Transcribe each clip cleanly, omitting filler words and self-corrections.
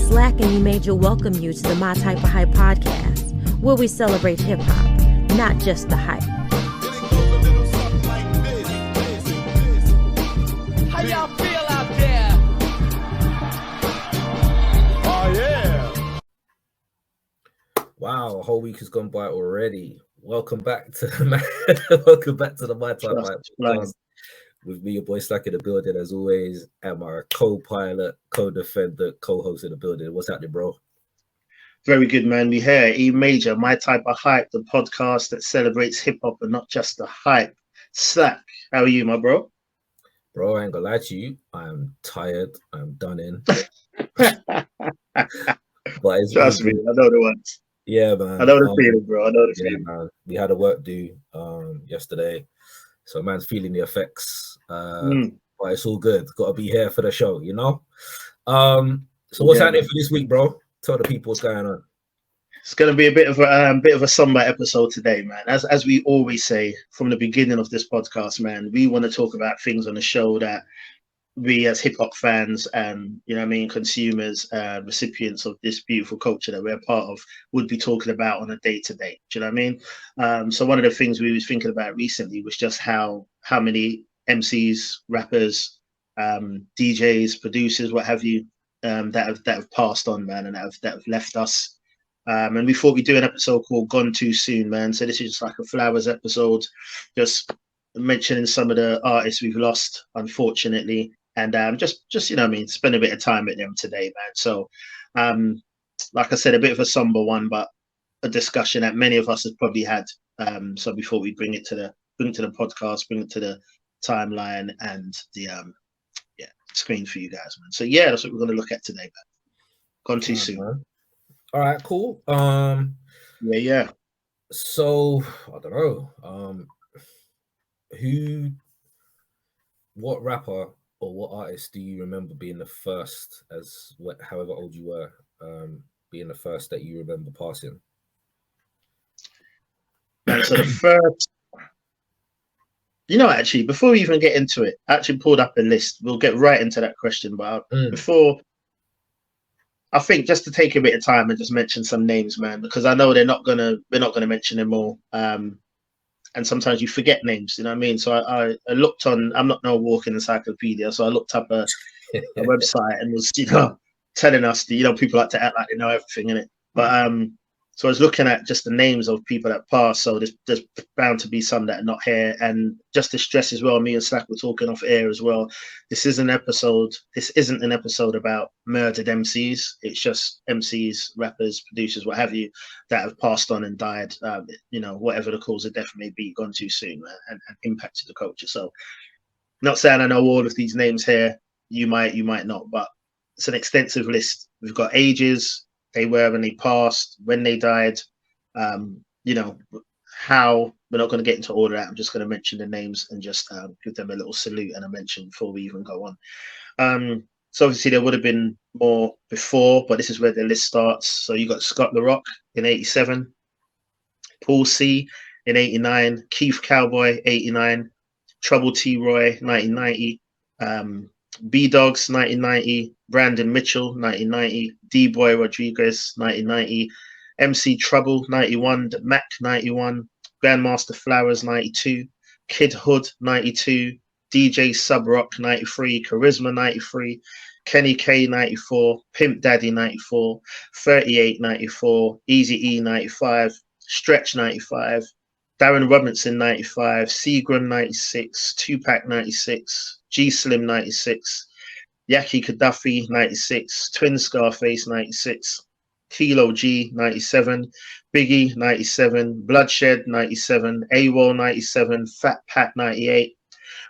Slack and E-Major welcome you to the My Type of Hype podcast, where we celebrate hip-hop, not just the hype. How y'all feel out there? Oh, yeah. Wow, a whole week has gone by already. Welcome back to the My Type of Hype podcast. With me, your boy Slack in the building as always, and my co-pilot, co-defender, co-host in the building. What's happening, bro? Very good, man. We here, E-Major, My Type of Hype, the podcast that celebrates hip-hop and not just the hype. Slack, how are you, my bro? Bro, I ain't gonna lie to you. I'm tired. I'm done in. But it's Trust me, I know the ones. Yeah, man. I know the feeling, bro. I know the feeling. Man. We had a work due yesterday. So man's feeling the effects, but it's all good. Got to be here for the show, you know. So what's happening for this week, bro? Tell the people what's going on. It's going to be a bit of a somber episode today, man. As we always say from the beginning of this podcast, man, we want to talk about things on the show that we as hip hop fans and consumers, recipients of this beautiful culture that we're part of would be talking about on a day to day. Do you know what I mean? So one of the things we was thinking about recently was just how many MCs, rappers, DJs, producers, what have you, that have passed on, man, and that have left us. And we thought we'd do an episode called Gone Too Soon, man. So this is just like a flowers episode, just mentioning some of the artists we've lost, unfortunately. And just spend a bit of time with them today, man. So, like I said, a bit of a somber one, but a discussion that many of us have probably had. So before we bring it to the podcast, bring it to the timeline and the screen for you guys, man. So yeah, that's what we're going to look at today, man. Gone Too Soon. Man. All right, cool. Yeah. So I don't know. What rapper or what artist do you remember being the first, however old you were, being the first that you remember passing? And so the first, actually, before we even get into it, I actually pulled up a list. We'll get right into that question, but before, I think just to take a bit of time and just mention some names, man, because I know we're not gonna mention them all. And sometimes you forget names, you know what I mean? So I looked on, I'm not no walking encyclopedia, so I looked up a website and was, telling us, people like to act like they know everything in it. But so I was looking at just the names of people that passed. So there's bound to be some that are not here. And just to stress as well, me and Slack were talking off air as well. This isn't an episode about murdered MCs. It's just MCs, rappers, producers, what have you, that have passed on and died. Whatever the cause of death may be, gone too soon and impacted the culture. So, not saying I know all of these names here. You might not, but it's an extensive list. We've got ages. They were when they passed, when they died, how. We're not going to get into all of that. I'm just going to mention the names and just give them a little salute and a mention before we even go on. So obviously there would have been more before, but this is where the list starts. So you got Scott La Rock in 87, Paul C in 89, Keith Cowboy 89, Trouble T Roy 1990, B-Dogs 1990, Brandon Mitchell 1990, D-Boy Rodriguez 1990, MC Trouble 91, Mac 91, Grandmaster Flowers 92, Kid Hood 92, DJ Sub Rock 93, Charisma 93, Kenny K 94, Pimp Daddy 94, 38 94, Easy E 95, Stretch 95, Darren Robinson 95, Seagram 96, Tupac 96, G Slim 96, Yaki Gaddafi 96, Twin Scarface 96, Kilo G 97, Biggie 97, Bloodshed 97, AWOL 97, Fat Pat 98,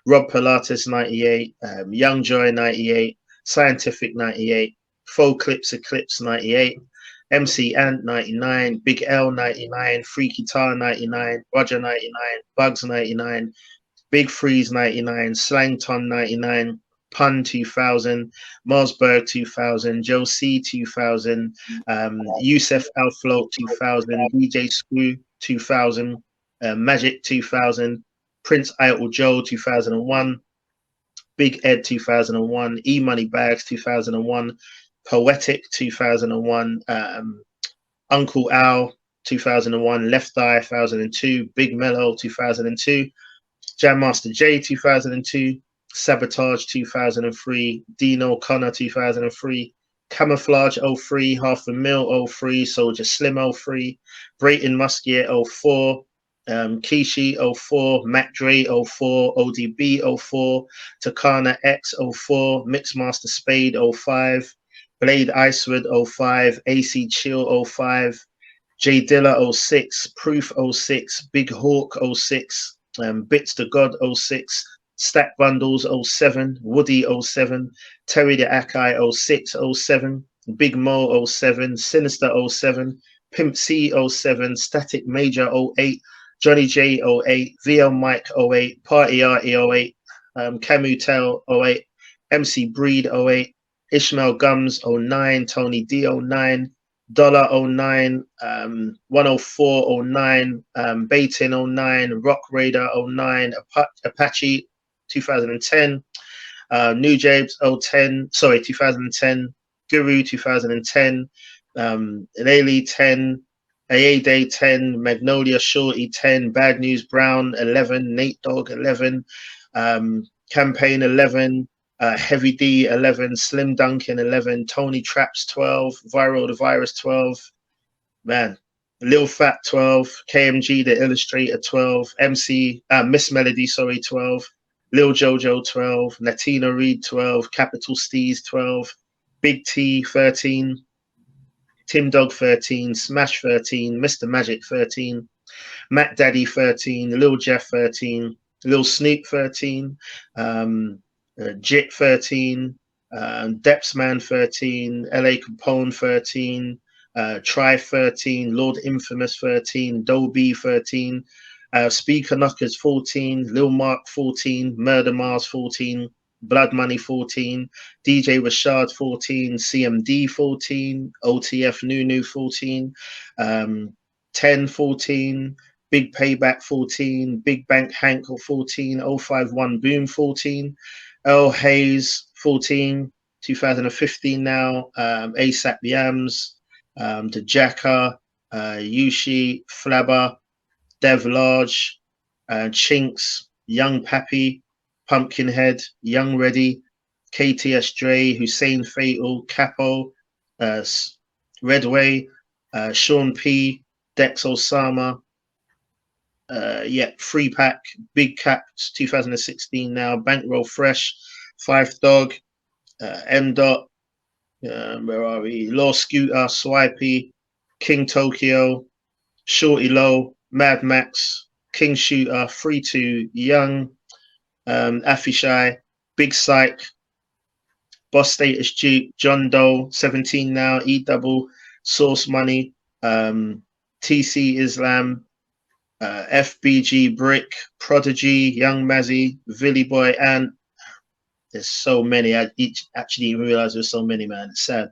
Rob Pilatus 98, Young Joy 98, Scientific 98, Faux Clips Eclipse 98, MC Ant 99, Big L 99, Freaky Tar 99, Roger 99, Bugs 99, Big Freeze 99, Slangton 99, Pun 2000, Marsberg 2000, Joe C 2000, Yusef Al Float 2000, DJ Screw 2000, Magic 2000, Prince Idol Joe 2001, Big Ed 2001, E Money Bags 2001, Poetic 2001, Uncle Al 2001, Left Eye 2002, Big Mellow 2002, Jam Master J 2002, Sabotage 2003, Dino Connor 2003, Camouflage 03, Half a Mil 03, Soldier Slim 03, Brayton Musket 04, Kishi 04, Mac Dre 04, ODB 04, Takana X 04, Mixmaster Spade 05, Blade Icewood 05, AC Chill 05, J Dilla 06, Proof 06, Big Hawk 06, Bits to God 06, Stack Bundles 07, Woody 07, Terry the Akai 06, 07, Big Mo 07, Sinister 07, Pimp C 07, Static Major 08, Johnny J 08, VL Mike 08, Party Arty 08, Camu Tel 08, MC Breed 08, Ishmael Gums 09, Tony D 09, Dollar 09, 104 09, Baitin 09, Rock Raider 09, Apache 2010, New Jabes 2010, Guru 2010, Lely 10, AA Day 10, Magnolia Shorty 10, Bad News Brown 11, Nate Dogg 11, Campaign 11, Heavy D 11, Slim Duncan 11, Tony Traps 12, Viral the Virus 12, man, Lil Fat 12, KMG the Illustrator 12, Miss Melody 12, Lil Jojo 12, Natina Reed 12, Capital Steez 12, Big T 13, Tim Dog 13, Smash 13, Mr. Magic 13, Matt Daddy 13, Lil Jeff 13, Lil Snoop 13, Jit 13, Depsman 13, LA Capone 13, Try 13, Lord Infamous 13, Dobie 13, Speaker Knockers 14, Lil Mark 14, Murder Mars 14, Blood Money 14, DJ Rashad 14, CMD 14, OTF Nunu 14, 10 14, Big Payback 14, Big Bank Hank 14, 051 Boom 14, Earl Hayes 14, 2015 now, ASAP Yams, the Jacka, Yushi, Flabber, Dev Large, Chinks, Young Pappy, Pumpkinhead, Young Ready, KTS Dre, Hussein Fatal, Capo, Redway, Sean P, Dex Osama, Free Pack, Big Caps 2016 now, Bankroll Fresh, Five Dog, M Dot, where are we? Law Scooter, Swipey, King Tokyo, Shorty Low, Mad Max, King Shooter, 3-2, Young, Afishai, Big Psych, Boss Status Duke, John Doe, 17 now, E Double, Source Money, TC Islam, FBG Brick, Prodigy, Young Mazzy, Villy Boy, and there's so many. I actually realized there's so many, man. It's sad.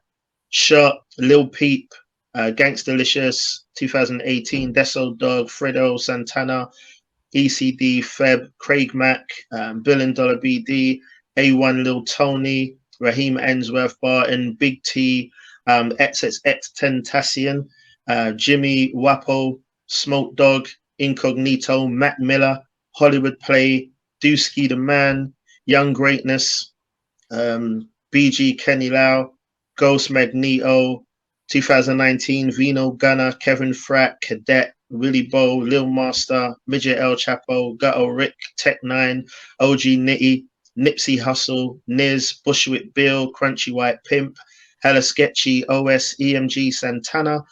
Shot, Lil Peep, Gangsterlicious, 2018, Deso Dog, Fredo Santana, ECD, Feb, Craig Mack, Billion Dollar BD, A1 Lil Tony, Raheem Ensworth Barton, Big T, XXX Tentacion, Jimmy Wapo, Smoke Dog, Incognito, Matt Miller, Hollywood Play, Dusky the Man, Young Greatness, BG Kenny Lau, Ghost Magneto, 2019, Vino Gunner, Kevin Frack, Cadet, Willie Bow, Lil Master, Midget El Chapo, Gutto Rick, Tech 9, OG Nitty, Nipsey Hustle, Niz, Bushwick Bill, Crunchy White Pimp, Hella Sketchy, OS, EMG Santana,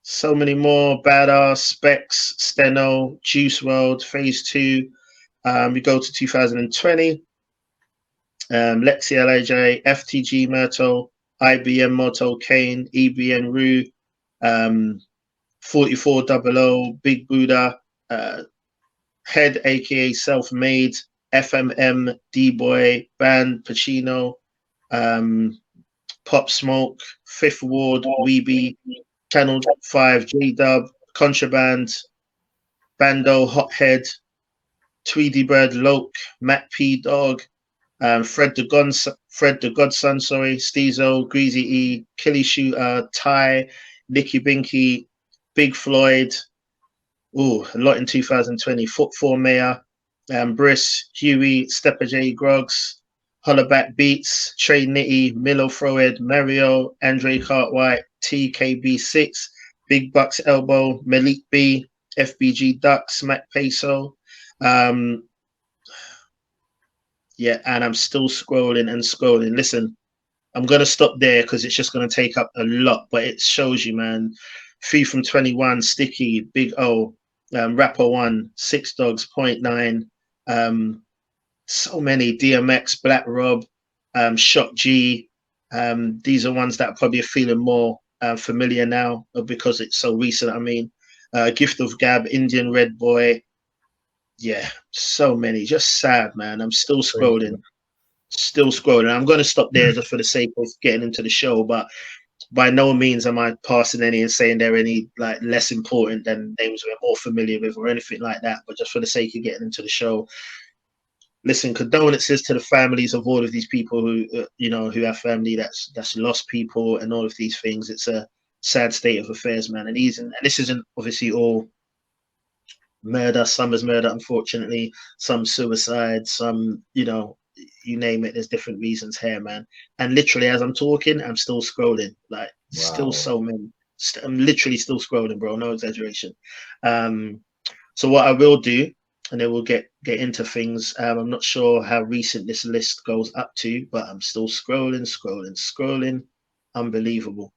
so many more, Badass, Specs, Steno, Juice WRLD, Phase 2, we go to 2020, Lexi LAJ, FTG Myrtle, IBM Moto Kane, EBN Rue, 4400, Big Buddha, Head aka Self Made, FMM, D-Boy, Band, Pacino, Pop Smoke, Fifth Ward, Weeby, Channel 5, J-Dub, Contraband, Bando, Hothead, Tweedy Bird, Loke, Matt P. Dog, Fred the Fred the Godson, sorry, Steezo, Greasy E, Killy Shooter, Ty, Nicky Binky, Big Floyd. Ooh, a lot in 2020. Foot 4 Mayor, Briss, Huey, Stepper J, Groggs, Hollaback Beats, Trey Nitty, Milo Froed, Mario, Andre Cartwright, TKB6, Big Bucks Elbow, Malik B, FBG Ducks, Mac Peso. Yeah, and I'm still scrolling and scrolling. Listen, I'm going to stop there because it's just going to take up a lot, but it shows you, man. 3 from 21, Sticky, Big O, Rapper 1, Six Dogs, Point 9, so many, DMX, Black Rob, Shock G. These are ones that probably are feeling more familiar now because it's so recent. I mean, Gift of Gab, Indian Red Boy. Yeah, so many. Just sad, man. I'm still scrolling. I'm going to stop there just for the sake of getting into the show, but by no means am I passing any and saying they're any like less important than names we're more familiar with or anything like that. But just for the sake of getting into the show, listen, condolences to the families of all of these people who, who have family that's lost people and all of these things. It's a sad state of affairs, man. And this isn't obviously all murder. Some is murder, unfortunately. Some suicide. Some, you name it. There's different reasons here, man. And literally, as I'm talking, I'm still scrolling. Like, Still so many. I'm literally still scrolling, bro. No exaggeration. So what I will do, and then we'll get into things. I'm not sure how recent this list goes up to, but I'm still scrolling. Unbelievable.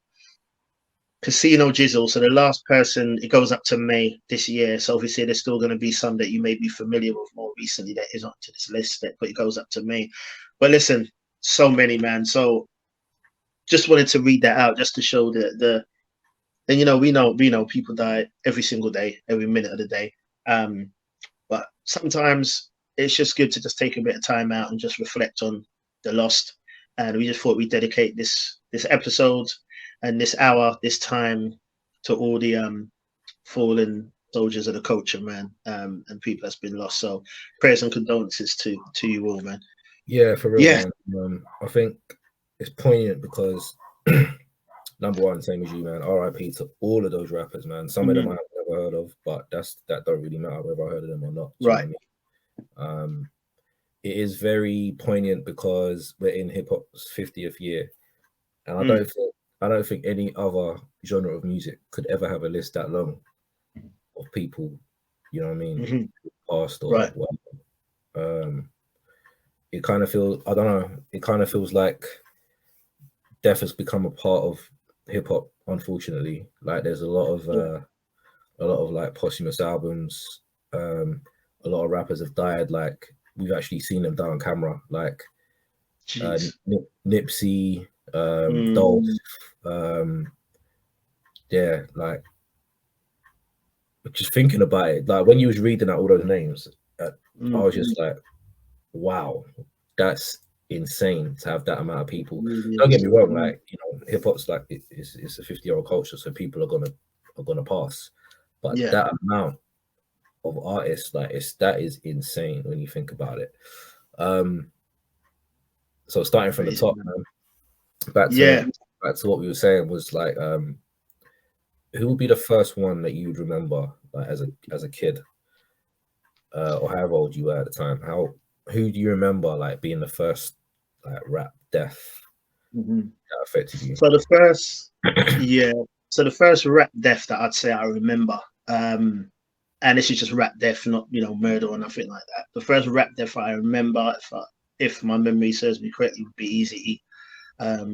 Casino Jizzle. So the last person, it goes up to May this year. So obviously there's still going to be some that you may be familiar with more recently that is onto this list, but it goes up to May. But listen, so many, man. So just wanted to read that out just to show and we know people die every single day, every minute of the day. But sometimes it's just good to just take a bit of time out and just reflect on the lost. And we just thought we'd dedicate this episode and this hour, this time, to all the fallen soldiers of the culture, man, and people that's been lost. So prayers and condolences to you all, man. Yeah, for real, man. I think it's poignant because number one, same as you, man. R.I.P. to all of those rappers, man. Some of them I've never heard of, but that don't really matter whether I heard of them or not. Right. It is very poignant because we're in hip hop's 50th year, and I don't think any other genre of music could ever have a list that long of people, you know what I mean, past or whatever. It kind of feels, I don't know, it kind of feels like death has become a part of hip hop, unfortunately. Like there's a lot of like posthumous albums. A lot of rappers have died. Like we've actually seen them die on camera. Like Nipsey, Dolph. Yeah, like just thinking about it, like when you was reading out all those names, I was just like, wow, that's insane to have that amount of people. Don't get me wrong, like hip hop's like it's a 50-year-old culture, so people are gonna pass, but that amount of artists, like that is insane when you think about it. So starting from the top, man, back to what we were saying was like, who would be the first one that you would remember, like as a kid, or however old you were at the time? Who do you remember like being the first like rap death that affected you? So the first rap death that I'd say I remember, and this is just rap death, not murder or nothing like that. The first rap death I remember, if my memory serves me correctly, would be Easy E,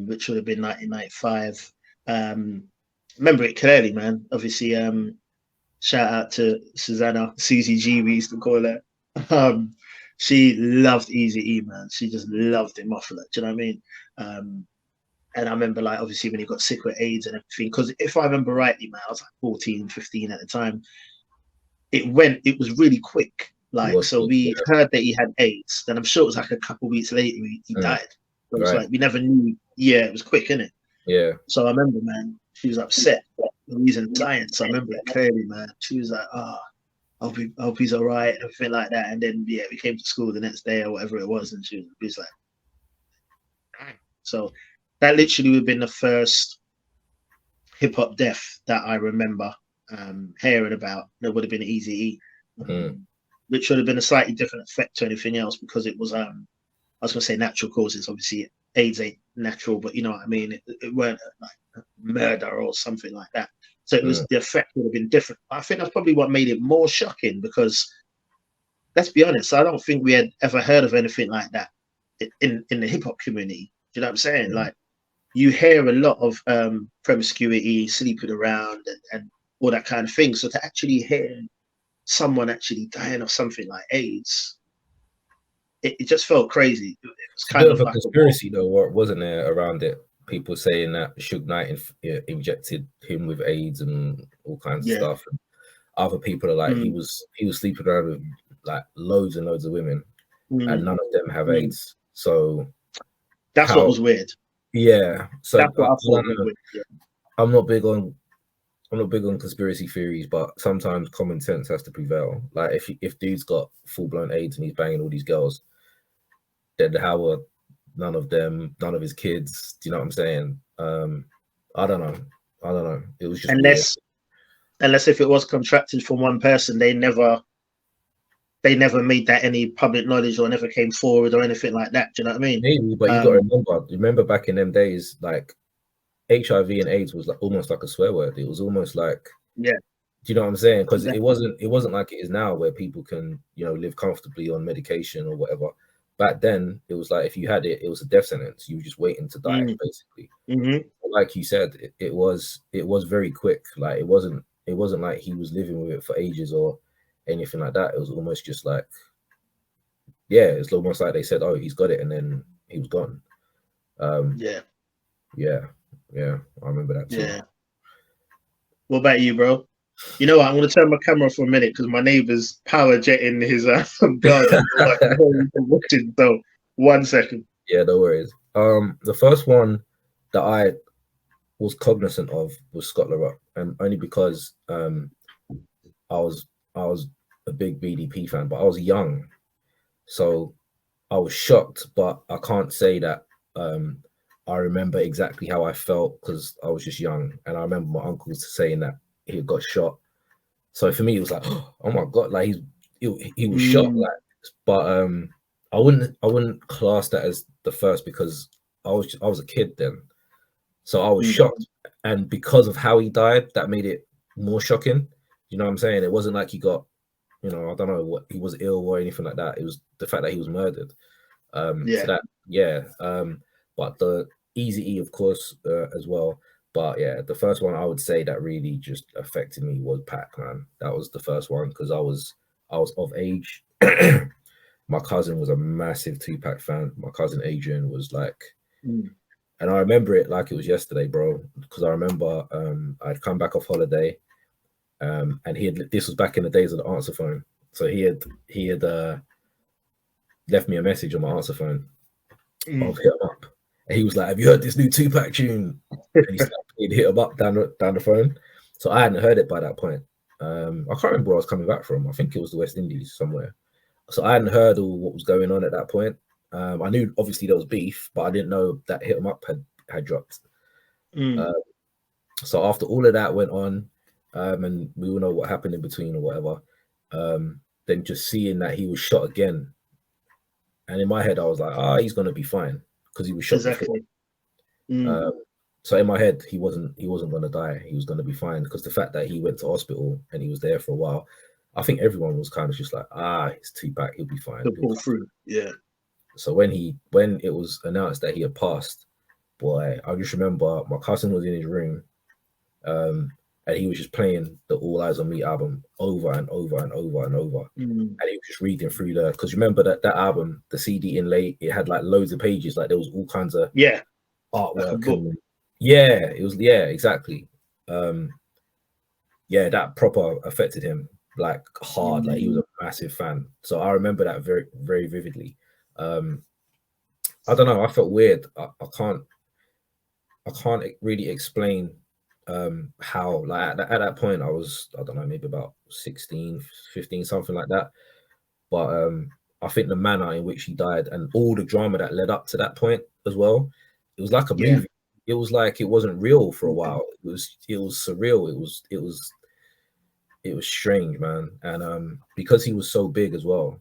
which would have been 1995. Remember it clearly, man. Obviously, shout out to Susanna, Susie G, we used to call her. She loved Easy E, man. She just loved him off, like, do you know what I mean? And I remember, like, obviously when he got sick with AIDS and everything, because if I remember rightly, man, I was like 14, 15 at the time. It was really quick. Like, so we heard that he had AIDS. Then I'm sure it was like a couple of weeks later he died. So it's like we never knew. Yeah, it was quick, innit? Yeah. So I remember, man, she was upset. He's in science. I remember it clearly, man. She was like, I hope he's all right, and everything like that. And then we came to school the next day or whatever it was, and she was like, So that literally would have been the first hip hop death that I remember hearing about. That would have been Eazy-E, which would have been a slightly different effect to anything else because it was I was going to say natural causes. Obviously, AIDS ain't natural, but you know what I mean. It weren't like murder or something like that. So it was the effect would have been different. I think that's probably what made it more shocking because let's be honest, I don't think we had ever heard of anything like that in the hip hop community. Do you know what I'm saying? Like you hear a lot of promiscuity, sleeping around, and all that kind of thing. So to actually hear someone actually dying of something like AIDS, it just felt crazy. It was It's a kind bit of of a like conspiracy, though, wasn't there, around it? People saying that Suge Knight injected him with AIDS and all kinds of stuff. And other people are like, he was sleeping around with like loads and loads of women, and none of them have AIDS. So that's what was weird. Yeah. So that's what I thought was weird. Yeah. I'm not big on conspiracy theories, but sometimes common sense has to prevail. Like if dude's got full blown AIDS and he's banging all these girls, then how are none of his kids? Do you know what I'm saying? I don't know. It was just unless if it was contracted from one person, they never made that any public knowledge or never came forward or anything like that. Do you know what I mean? Maybe, but you got to remember back in them days, like HIV and AIDS was like almost like a swear word. It was almost like, do you know what I'm saying? Because it wasn't like it is now where people can, you know, live comfortably on medication or whatever. Back then, it was like if you had it, it was a death sentence. You were just waiting to die, basically. Like you said, it was very quick. Like it wasn't like he was living with it for ages or anything like that. It was almost just like, it's almost like they said, "Oh, he's got it," and then he was gone. Yeah, I remember that too. Yeah. What about you, bro? You know what? I'm going to turn my camera for a minute because my neighbour's power jetting his garden. So 1 second. Yeah, no worries. The first one that I was cognizant of was Scott La Rock, and only because I was a big BDP fan, but I was young, so I was shocked. But I can't say that I remember exactly how I felt because I was just young, and I remember my uncles saying that he got shot. So for me, it was like, oh my god, like he was shot, like. But I wouldn't class that as the first because I was a kid then, so I was shocked, and because of how he died, that made it more shocking. You know what I'm saying? It wasn't like he got, you know, I don't know what he was ill or anything like that. It was the fact that he was murdered. So that but the Eazy-E, of course, as well. But yeah, the first one I would say that really just affected me was Pac, man. That was the first one because I was of age. My cousin was a massive Tupac fan. My cousin Adrian was like, and I remember it like it was yesterday, bro. Because I remember I'd come back off holiday, and this was back in the days of the answer phone. So he had left me a message on my answer phone. I'll hit him up. And he was like, "Have you heard this new Tupac tune?" And he'd hit him up down the phone. So I hadn't heard it by that point. I can't remember where I was coming back from. I think it was the West Indies somewhere. So I hadn't heard all what was going on at that point. I knew obviously there was beef, but I didn't know that Hit 'Em Up had dropped. So after all of that went on, and we all know what happened in between or whatever, then just seeing that he was shot again, and in my head I was like, he's gonna be fine because he was shot before. So in my head, he wasn't gonna die. He was gonna be fine because the fact that he went to hospital and he was there for a while, I think everyone was kind of just like, it's Tupac, he'll be fine. He'll pull through. Yeah. So when it was announced that he had passed, boy, I just remember my cousin was in his room, and he was just playing the All Eyes on Me album over and over and over and over, and he was just reading through because remember that album, the CD inlay, it had like loads of pages, like there was all kinds of artwork. It was exactly. That proper affected him like hard. Like he was a massive fan. So I remember that very, very vividly. I don't know. I felt weird. I can't really explain how. Like at that point, I was, I don't know, maybe about 16, 15, something like that. But I think the manner in which he died and all the drama that led up to that point as well, it was like a Yeah. movie. It was like it wasn't real for a while. It was surreal. It was strange, man. And because he was so big as well,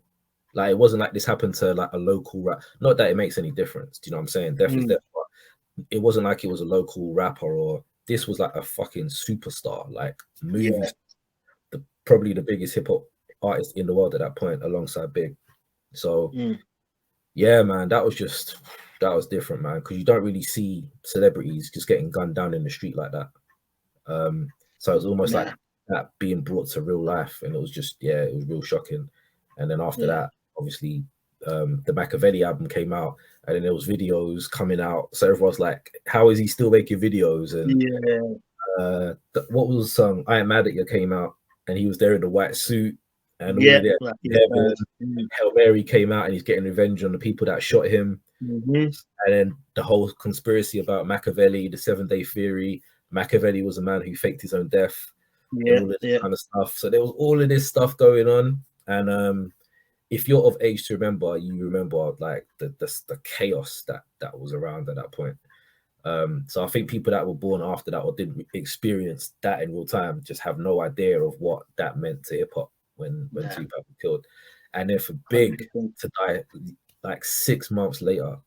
like it wasn't like this happened to like a local rap. Not that it makes any difference. Do you know what I'm saying? Definitely, but it wasn't like it was a local rapper, or this was like a fucking superstar, like movie, probably the biggest hip hop artist in the world at that point, alongside Big. So yeah, man, that was different, man, because you don't really see celebrities just getting gunned down in the street like that. So it was almost like that being brought to real life, and it was just, yeah, it was real shocking. And then after that, obviously, the Machiavelli album came out, and then there was videos coming out. So everyone's like, how is he still making videos? And what was the song? I Am Mad at You came out, and he was there in the white suit. And all of that. Hail Mary came out, and he's getting revenge on the people that shot him. And then the whole conspiracy about Machiavelli, the 7-day theory. Machiavelli was a man who faked his own death. And all this kind of stuff. So there was all of this stuff going on. And if you're of age to remember, you remember like the chaos that was around at that point. So I think people that were born after that or didn't experience that in real time just have no idea of what that meant to hip hop when Tupac was killed. And then for Big to die like 6 months later,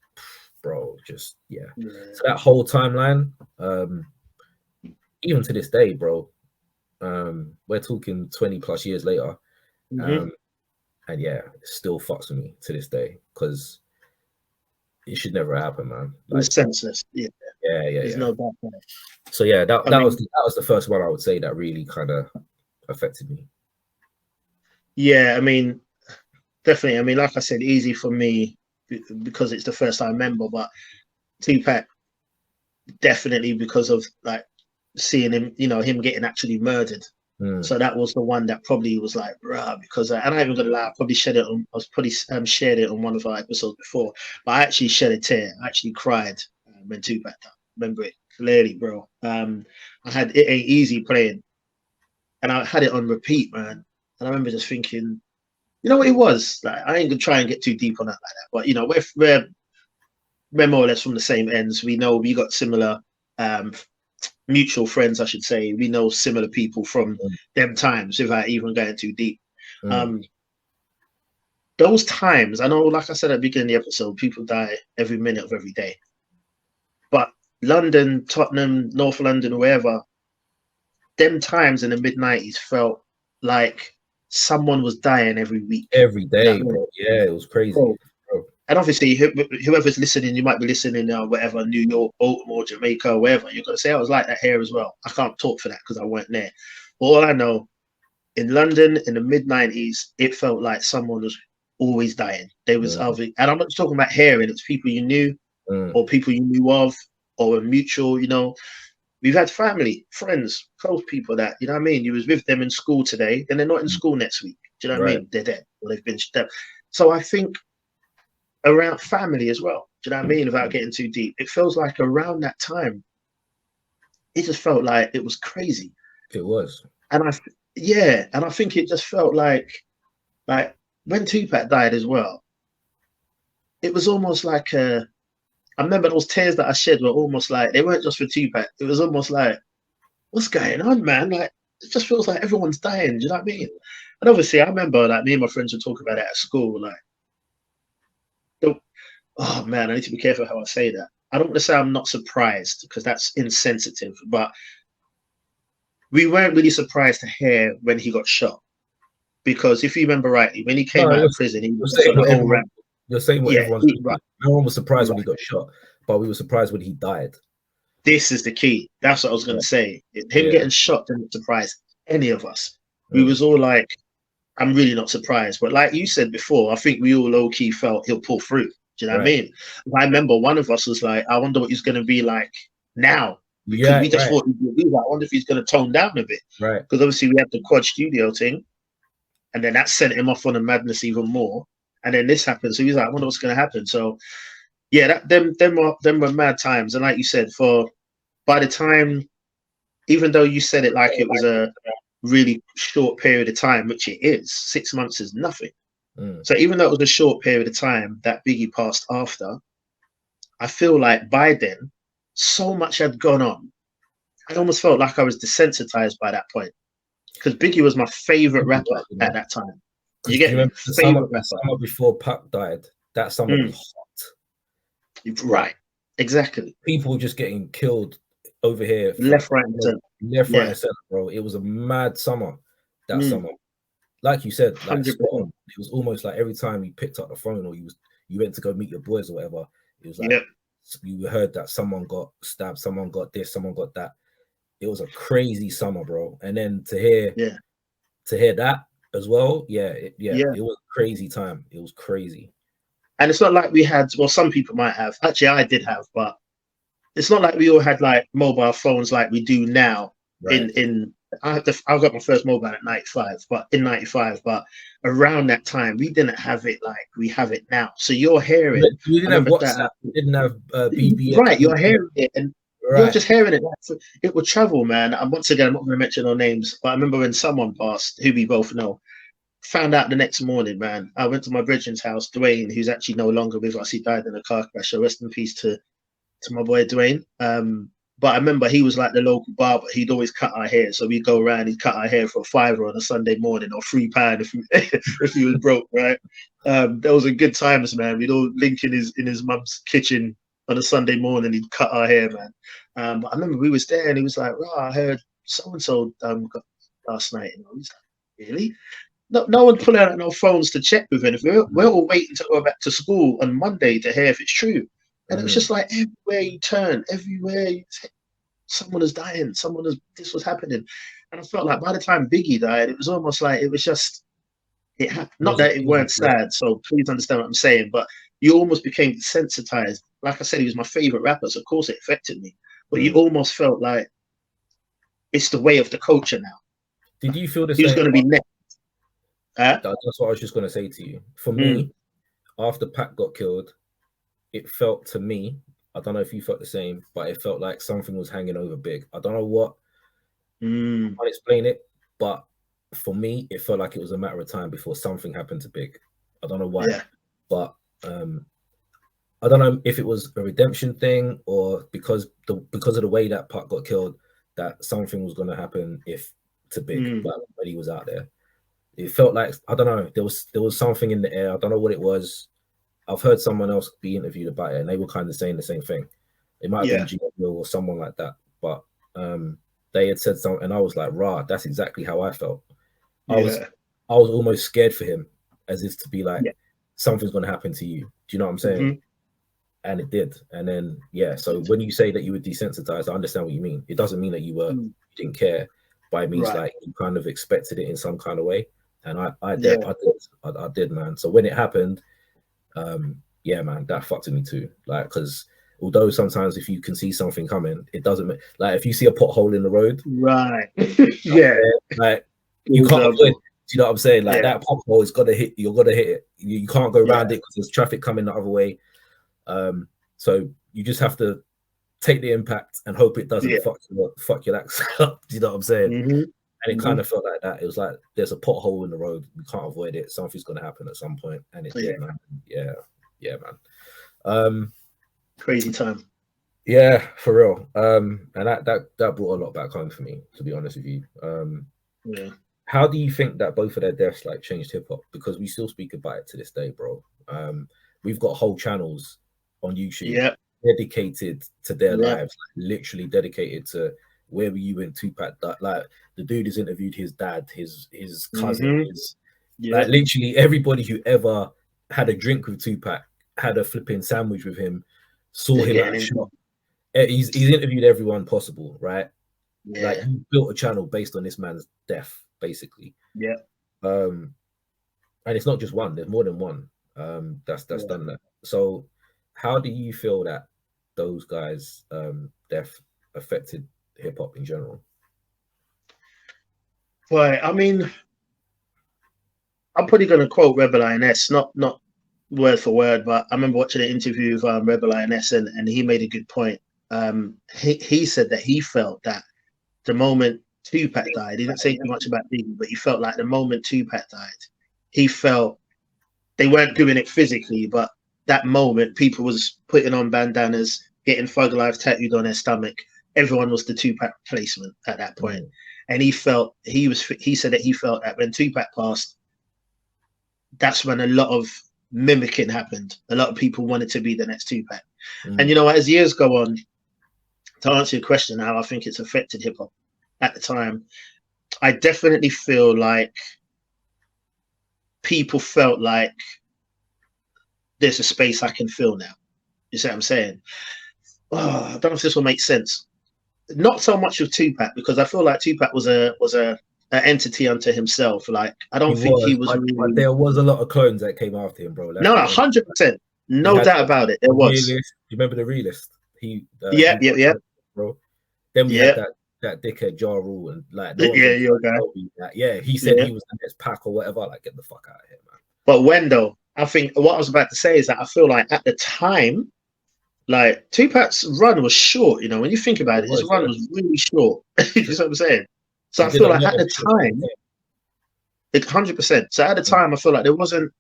bro, just So that whole timeline, even to this day, bro, we're talking 20 plus years later. And yeah, it still fucks with me to this day because it should never happen, man. Like, it's senseless. There's no doubt about it. So yeah, that was the first one I would say that really kind of affected me. Yeah, I mean, definitely. I mean, like I said, easy for me because it's the first I remember, but Tupac definitely because of like seeing him, him getting actually murdered. So that was the one that probably was like, bruh, because and I'm not even gonna lie, I probably shared it on one of our episodes before, but I actually shed a tear. I actually cried when Tupac died. Remember it clearly, bro. I had It Ain't Easy playing, and I had it on repeat, man. And I remember just thinking, you know what it was? Like, I ain't gonna try and get too deep on that like that, but we're more or less from the same ends. We know we got similar mutual friends, I should say. We know similar people from them times without even going too deep. Those times, I know, like I said at the beginning of the episode, people die every minute of every day. But London, Tottenham, North London, wherever, them times in the mid-90s felt like someone was dying every week. Every day, bro. Yeah, it was crazy. Bro. And obviously, whoever's listening, you might be listening whatever, New York, Baltimore, Jamaica, wherever. You're going to say, I was like that here as well. I can't talk for that because I weren't there. But all I know, in London in the mid-90s, it felt like someone was always dying. There was other, and I'm not just talking about hearing, it's people you knew or people you knew of or a mutual, We've had family, friends, close people that, you know what I mean? You was with them in school today and they're not in school next week. Do you know what I mean? They're dead or they've been stabbed. So I think around family as well, do you know what I mean? Without getting too deep, it feels like around that time, it just felt like it was crazy. It was. And I think it just felt like when Tupac died as well, it was almost like I remember those tears that I shed were almost like, they weren't just for Tupac. It was almost like, what's going on, man? Like, it just feels like everyone's dying. Do you know what I mean? And obviously, I remember like me and my friends would talk about it at school. Like, oh man, I need to be careful how I say that. I don't want to say I'm not surprised because that's insensitive, but we weren't really surprised to hear when he got shot. Because if you remember rightly, when he came out of prison, he was on the whole rap. You're saying what everyone's right. No one was surprised when he got shot, but we were surprised when he died. This is the key. That's what I was going to say. Him getting shot didn't surprise any of us. We was all like, I'm really not surprised. But like you said before, I think we all low-key felt he'll pull through. Do you know what I mean? I remember one of us was like, I wonder what he's going to be like now. Because we just thought he'd do that. I wonder if he's going to tone down a bit. Right. Because obviously we had the quad studio thing. And then that sent him off on a madness even more. And then this happened. So he's like, I wonder what's going to happen. So yeah, them were mad times. And like you said, by the time, even though you said it like it was a really short period of time, which it is, 6 months is nothing. So even though it was a short period of time that Biggie passed after, I feel like by then so much had gone on. I almost felt like I was desensitized by that point because Biggie was my favorite rapper at that time. You get me? Favorite rapper. Summer before Pac died, that summer was hot. Right. Exactly. People were just getting killed over here. Left, right, and center. Left, right, and center, bro. It was a mad summer that summer. Like you said, like it was almost like every time you picked up the phone or you went to go meet your boys or whatever, it was like you heard that someone got stabbed, someone got this, someone got that. It was a crazy summer, bro. And then to hear that as well, it was a crazy time. It was crazy. And it's not like we had, well, some people might have. Actually, I did have, but it's not like we all had like mobile phones like we do now. Right. I got my first mobile at 95, but around that time we didn't have it like we have it now. So you're hearing you didn't have WhatsApp, you didn't have BBS. Right, you're hearing it and you're just hearing it. It would travel, man. And once again, I'm not going to mention no names, but I remember when someone passed, who we both know, found out the next morning, man. I went to my brethren's house, Dwayne, who's actually no longer with us. He died in a car crash. So rest in peace to my boy Dwayne. But I remember he was like the local barber. He'd always cut our hair. So we'd go around, he'd cut our hair for £5 on a Sunday morning or £3 if he was broke, right? Those were good times, man. We'd all link in his mum's kitchen on a Sunday morning. He'd cut our hair, man. But I remember we was there and he was like, "Wow, I heard so-and-so got last night." And I was like, "Really?" No one put out no phones to check with anything. We're all waiting to go back to school on Monday to hear if it's true. And it was just like everywhere you turn, someone is dying, this was happening. And I felt like by the time Biggie died, it was almost like it was just, it happened. Not that it weren't sad, so please understand what I'm saying, but you almost became desensitized. Like I said, he was my favorite rapper, so of course it affected me. But you almost felt like it's the way of the culture now. Did you feel the same? He was going to be next. That's what I was just going to say to you. For me, after Pac got killed, it felt to me, I don't know if you felt the same, but it felt like something was hanging over Big. I don't know what. I can't explain it, but for me, it felt like it was a matter of time before something happened to Big. I don't know why, but I don't know if it was a redemption thing or because of the way that Pac got killed, that something was going to happen to Big when he was out there. It felt like, I don't know, there was something in the air. I don't know what it was. I've heard someone else be interviewed about it, and they were kind of saying the same thing. It might have been Gio or someone like that, but they had said something, and I was like, "Rah, that's exactly how I felt." I was almost scared for him, as if to be like, something's going to happen to you. Do you know what I'm saying? And it did. And then so when you say that you were desensitized, I understand what you mean. It doesn't mean that you didn't care, but it means like you kind of expected it in some kind of way. And I did, man. So when it happened, man, that fucked with me too. Like, because although sometimes if you can see something coming, it doesn't, like if you see a pothole in the road, right? Like you can't avoid. Do you know what I'm saying? Like that pothole is gonna hit. You're gonna hit it. You can't go around it because there's traffic coming the other way. So you just have to take the impact and hope it doesn't fuck your legs up. Do you know what I'm saying? And it kind of felt like that. It was like there's a pothole in the road. We can't avoid it. Something's going to happen at some point, and it did, man. Yeah, man. Crazy time. Yeah, for real. And that brought a lot back home for me, to be honest with you. How do you think that both of their deaths like changed hip hop? Because we still speak about it to this day, bro. We've got whole channels on YouTube dedicated to their lives, like, literally dedicated to where were you when Tupac died. Like the dude has interviewed his dad, his cousin, like literally everybody who ever had a drink with Tupac, had a flipping sandwich with him, saw him at a shop. He's interviewed everyone possible, right? Like he built a channel based on this man's death, basically. And it's not just one, there's more than one that's done that. So how do you feel that those guys death affected hip hop in general? Right, I mean, I'm probably going to quote Rebel INS, not word for word, but I remember watching an interview with Rebel INS, and he made a good point. He said that he felt that the moment Tupac died, he didn't say too much about Biggie, but he felt like the moment Tupac died, he felt they weren't doing it physically, but that moment, people was putting on bandanas, getting Thug Life tattooed on their stomach. Everyone was the Tupac replacement at that point. And he said that he felt that when Tupac passed, that's when a lot of mimicking happened. A lot of people wanted to be the next Tupac. And you know, as years go on, to answer your question, how I think it's affected hip hop at the time, I definitely feel like people felt like there's a space I can fill now. You see what I'm saying? Oh, I don't know if this will make sense. Not so much with Tupac, because I feel like Tupac was a an entity unto himself. Like, I don't think he was. But there was a lot of clones that came after him, bro. No, 100%, no doubt about it. There was. Realist. You remember the Realist? Yeah, bro. Then we had that dickhead Ja Rule and like, no your guy. He said he was the next Pac or whatever. Like, get the fuck out of here, man. But when though, I think what I was about to say is that I feel like at the time, like, Tupac's run was short. You know, when you think about it, his run was really short. You know what I'm saying? So I feel like at the time, 100%. So at the time, I feel like there wasn't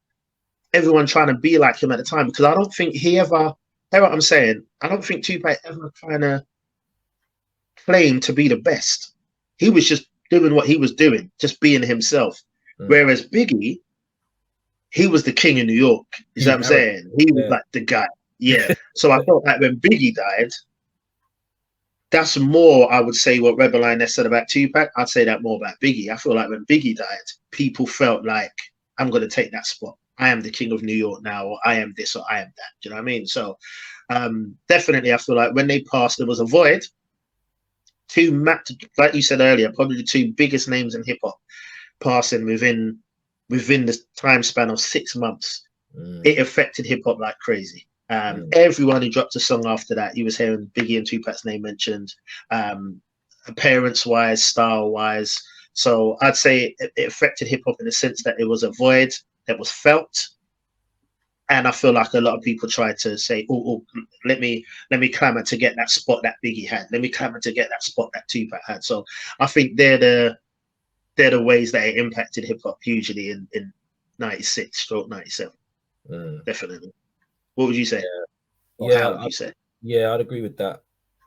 everyone trying to be like him at the time, because I don't think he ever, hear what I'm saying? I don't think Tupac ever kind of claimed to be the best. He was just doing what he was doing, just being himself. Whereas Biggie, he was the king of New York. You know what I'm saying? He was like the guy. Yeah. So I felt like when Biggie died, that's more, I would say, what Rebel Lioness said about Tupac. I'd say that more about Biggie. I feel like when Biggie died, people felt like, I'm going to take that spot. I am the king of New York now, or I am this, or I am that. Do you know what I mean? So definitely, I feel like when they passed, there was a void. Like you said earlier, probably the two biggest names in hip hop passing within the time span of 6 months. It affected hip hop like crazy. Everyone who dropped a song after that, you was hearing Biggie and Tupac's name mentioned, appearance-wise, style-wise. So I'd say it affected hip-hop in the sense that it was a void that was felt. And I feel like a lot of people tried to say, oh, let me clamor to get that spot that Biggie had. Let me clamor to get that spot that Tupac had. So I think they're the ways that it impacted hip-hop hugely in 96/97. Definitely. What would you say? How would you say? Yeah, I'd agree with that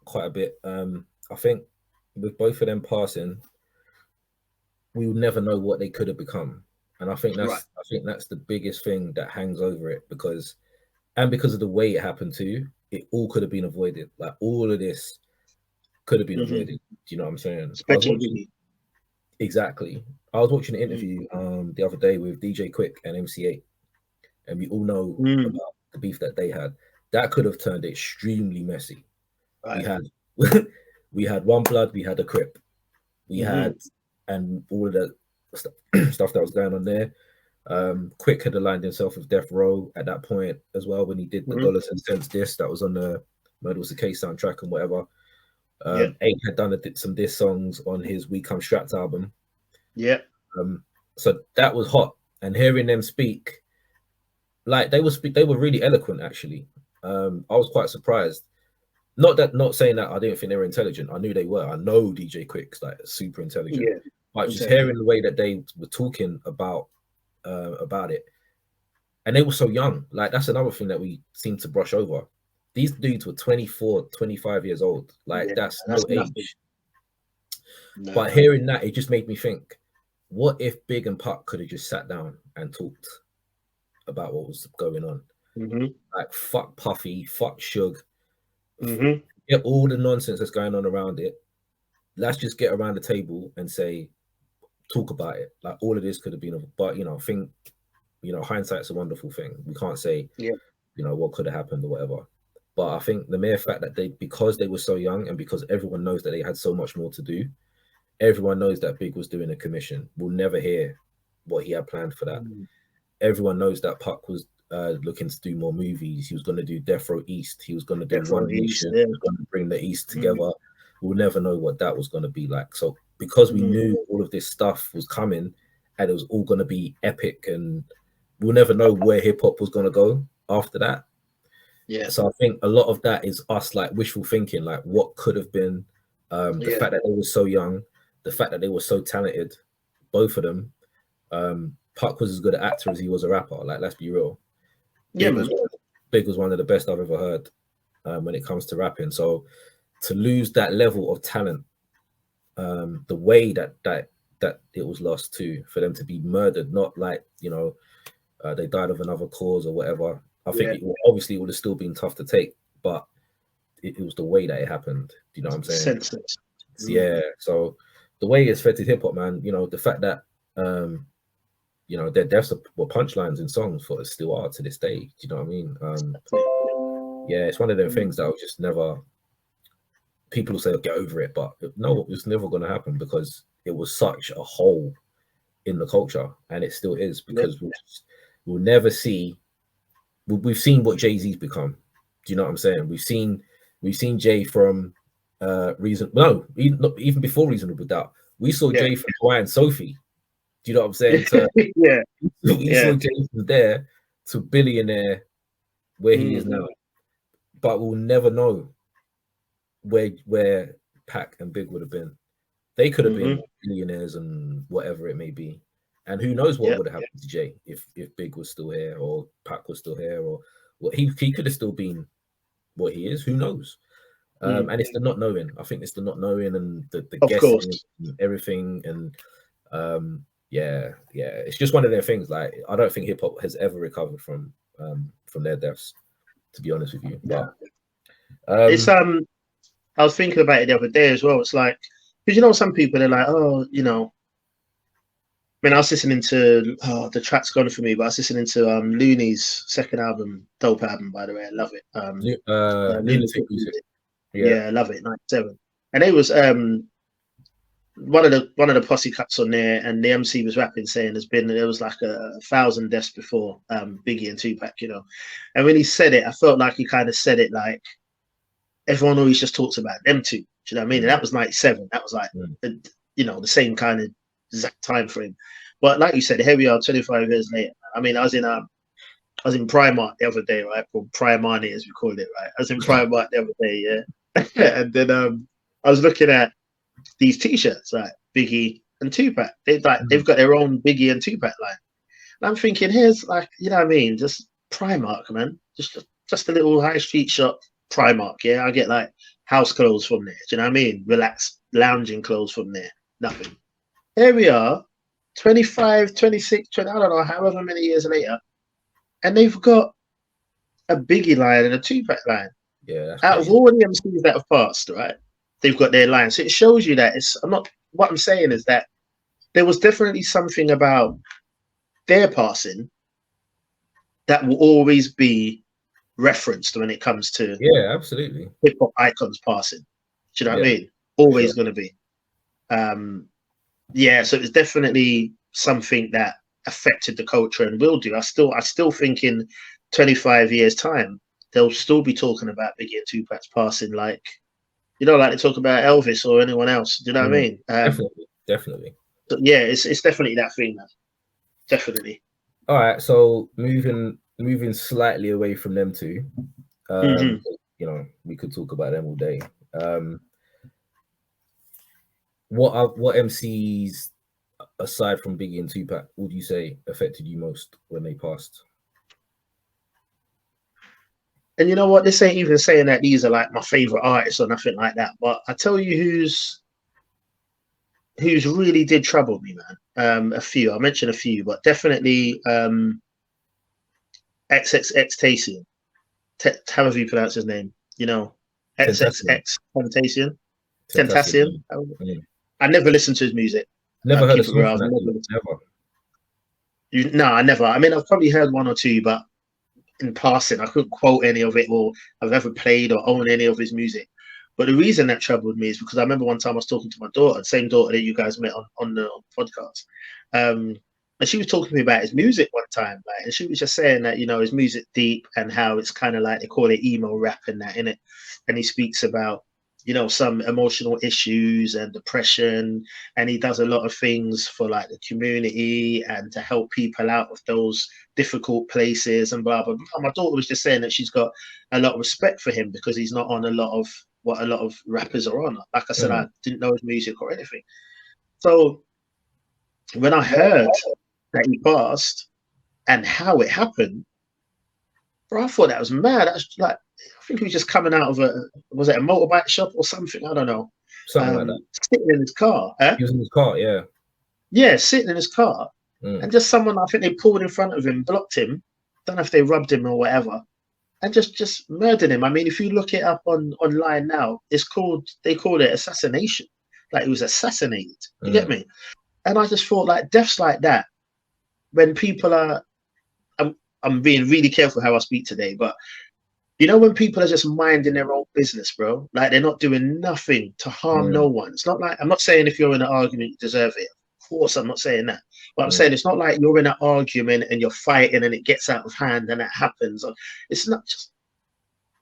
quite a bit. I think with both of them passing, we will never know what they could have become, and I think that's the biggest thing that hangs over it, because of the way it happened too, it all could have been avoided. Like, all of this could have been avoided. Do you know what I'm saying? Especially exactly. I was watching an interview the other day with DJ Quick and MC8, and we all know about the beef that they had. That could have turned extremely messy. Right. We had One Blood, we had a Crip, we had, and all of the stuff that was going on there. Quick had aligned himself with Death Row at that point as well, when he did the Dollars and Cents diss that was on the Murder Was the Case soundtrack and whatever. 8 had done some diss songs on his We Come Strapped album. So that was hot, and hearing them speak, like, they were really eloquent, actually. I was quite surprised. Not saying that I didn't think they were intelligent. I knew they were. I know DJ Quick's like super intelligent. But just hearing the way that they were talking about it, and they were so young. Like, that's another thing that we seem to brush over. These dudes were 24, 25 years old. Like, that's no age. No. But hearing that, it just made me think, what if Big and Puck could have just sat down and talked about what was going on? Like, fuck Puffy, fuck Suge, get all the nonsense that's going on around it. Let's just get around the table and talk about it. Like, all of this could have been, but I think, hindsight's a wonderful thing. We can't say, what could have happened or whatever. But I think the mere fact that because they were so young, and because everyone knows that they had so much more to do, everyone knows that Big was doing a commission. We'll never hear what he had planned for that. Everyone knows that Puck was looking to do more movies. He was going to do Death Row East. He was going to do One Nation. He was going to bring the East together. We'll never know what that was going to be like. So because we knew all of this stuff was coming, and it was all going to be epic, and we'll never know where hip hop was going to go after that. So I think a lot of that is us, like, wishful thinking, like what could have been. The fact that they were so young, the fact that they were so talented, both of them. Puck was as good an actor as he was a rapper. Like, let's be real. Yeah, Big was one of the best I've ever heard when it comes to rapping. So to lose that level of talent, the way that it was lost to, for them to be murdered, not like, you know, they died of another cause or whatever. I think obviously it would have still been tough to take, but it was the way that it happened. Do you know what I'm saying? Senseless. Yeah. So the way it's affected hip hop, man, you know, the fact that you know, their deaths were punchlines in songs for still are to this day. Do you know what I mean? Yeah, it's one of them things that I was just never. People will say, get over it, but no, it's never going to happen because it was such a hole in the culture, and it still is, because we'll never see. We've seen what Jay-Z's become. Do you know what I'm saying? We've seen Jay from even before Reasonable Doubt. We saw Jay from Hawaii and Sophie. Do you know what I'm saying? We saw Jay from there to billionaire where he is now, but we'll never know where Pac and Big would have been. They could have been billionaires and whatever it may be. And who knows what would have happened to Jay if Big was still here or Pac was still here, or what he could have still been what he is. Who knows? And it's the not knowing. I think it's the not knowing and the guessing and everything. And it's just one of their things. Like, I don't think hip hop has ever recovered from their deaths, to be honest with you. But it's I was thinking about it the other day as well. It's like, because, you know, some people, they're like, oh, you know, I mean, I was listening to, the track's gone for me, but I was listening to Looney's second album, dope album, by the way. I love it. Lunatic Music. Yeah, I love it. 97. And it was one of the posse cuts on there, and the MC was rapping, saying there was like 1,000 deaths before Biggie and Tupac, you know. And when he said it, I felt like he kind of said it like everyone always just talks about them two. Do you know what I mean? And that was 97. That was like you know, the same kind of exact time frame. But like you said, here we are 25 years later. I mean, I was in Primark the other day, right? Or Primani, as we call it, right? I was in Primark the other day, yeah. And then I was looking at these t-shirts, like Biggie and Tupac. They've got their own Biggie and Tupac line. And I'm thinking, here's, like, you know what I mean? Just Primark, man. Just a little high street shop, Primark, yeah. I get like house clothes from there. Do you know what I mean? Relaxed lounging clothes from there. Nothing. Here we are, 25, 26, 20, I don't know, however many years later, and they've got a Biggie line and a Tupac line. Yeah. Out of all the MCs that have passed, right? They've got their line. So it shows you that what I'm saying is that there was definitely something about their passing that will always be referenced when it comes to absolutely hip hop icons passing. Do you know what I mean? Always going to be. So it's definitely something that affected the culture and will do. I still think in 25 years' time they'll still be talking about Biggie and Tupac's passing, like, you know, like they talk about Elvis or anyone else. Do you know what I mean? Definitely. So yeah, it's definitely that thing, man. Definitely. All right, so moving slightly away from them two, you know, we could talk about them all day. What MCs aside from Biggie and Tupac would you say affected you most when they passed? And you know what? This ain't even saying that these are like my favorite artists or nothing like that. But I tell you who's really did trouble me, man. A few. I'll mention a few, but definitely XXX however you pronounce his name. You know, XXX Tentacion. I never listened to his music. Never heard of him. Never. No, I never. I mean, I've probably heard one or two, but in passing, I couldn't quote any of it or I've ever played or owned any of his music. But the reason that troubled me is because I remember one time I was talking to my daughter, the same daughter that you guys met on the podcast. And she was talking to me about his music one time, like, and she was just saying that, you know, his music deep and how it's kind of like they call it emo rap and that, innit? And he speaks about, you know, some emotional issues and depression, and he does a lot of things for like the community and to help people out of those difficult places and blah blah blah. My daughter was just saying that she's got a lot of respect for him because he's not on a lot of what a lot of rappers are on. Like I said, I didn't know his music or anything. So when I heard that he passed and how it happened, bro, I thought that was mad. That was like, I think he was just coming out of was it a motorbike shop or something? I don't know. Something like that. Sitting in his car. He was in his car, yeah. Yeah, sitting in his car. And just someone, I think they pulled in front of him, blocked him. Don't know if they rubbed him or whatever. And just murdered him. I mean, if you look it up online now, they call it assassination. Like he was assassinated. You get me? And I just thought like deaths like that, when people are, I'm being really careful how I speak today, but you know, when people are just minding their own business, bro, like they're not doing nothing to harm no one. It's not like, I'm not saying if you're in an argument, you deserve it. Of course, I'm not saying that. But I'm saying it's not like you're in an argument and you're fighting and it gets out of hand and that happens. It's not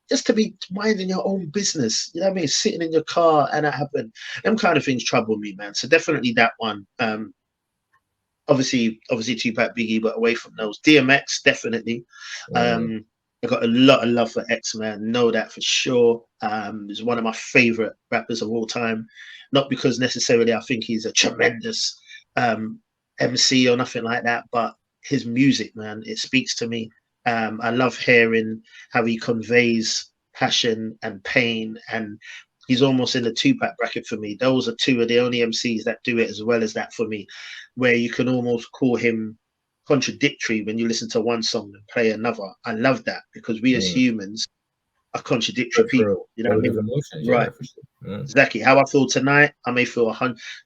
just to be minding your own business. You know what I mean? Sitting in your car and that happened. Them kind of things trouble me, man. So definitely that one. Obviously Tupac, Biggie, but away from those. DMX, definitely. I got a lot of love for X, man. Know that for sure. He's one of my favorite rappers of all time. Not because necessarily I think he's a tremendous MC or nothing like that, but his music, man, it speaks to me. I love hearing how he conveys passion and pain, and he's almost in the Tupac bracket for me. Those are two of the only MCs that do it as well as that for me, where you can almost call him contradictory when you listen to one song and play another. I love that because we as humans are contradictory people. You know what I mean? Emotions, right. Yeah. Exactly. How I feel tonight, I may feel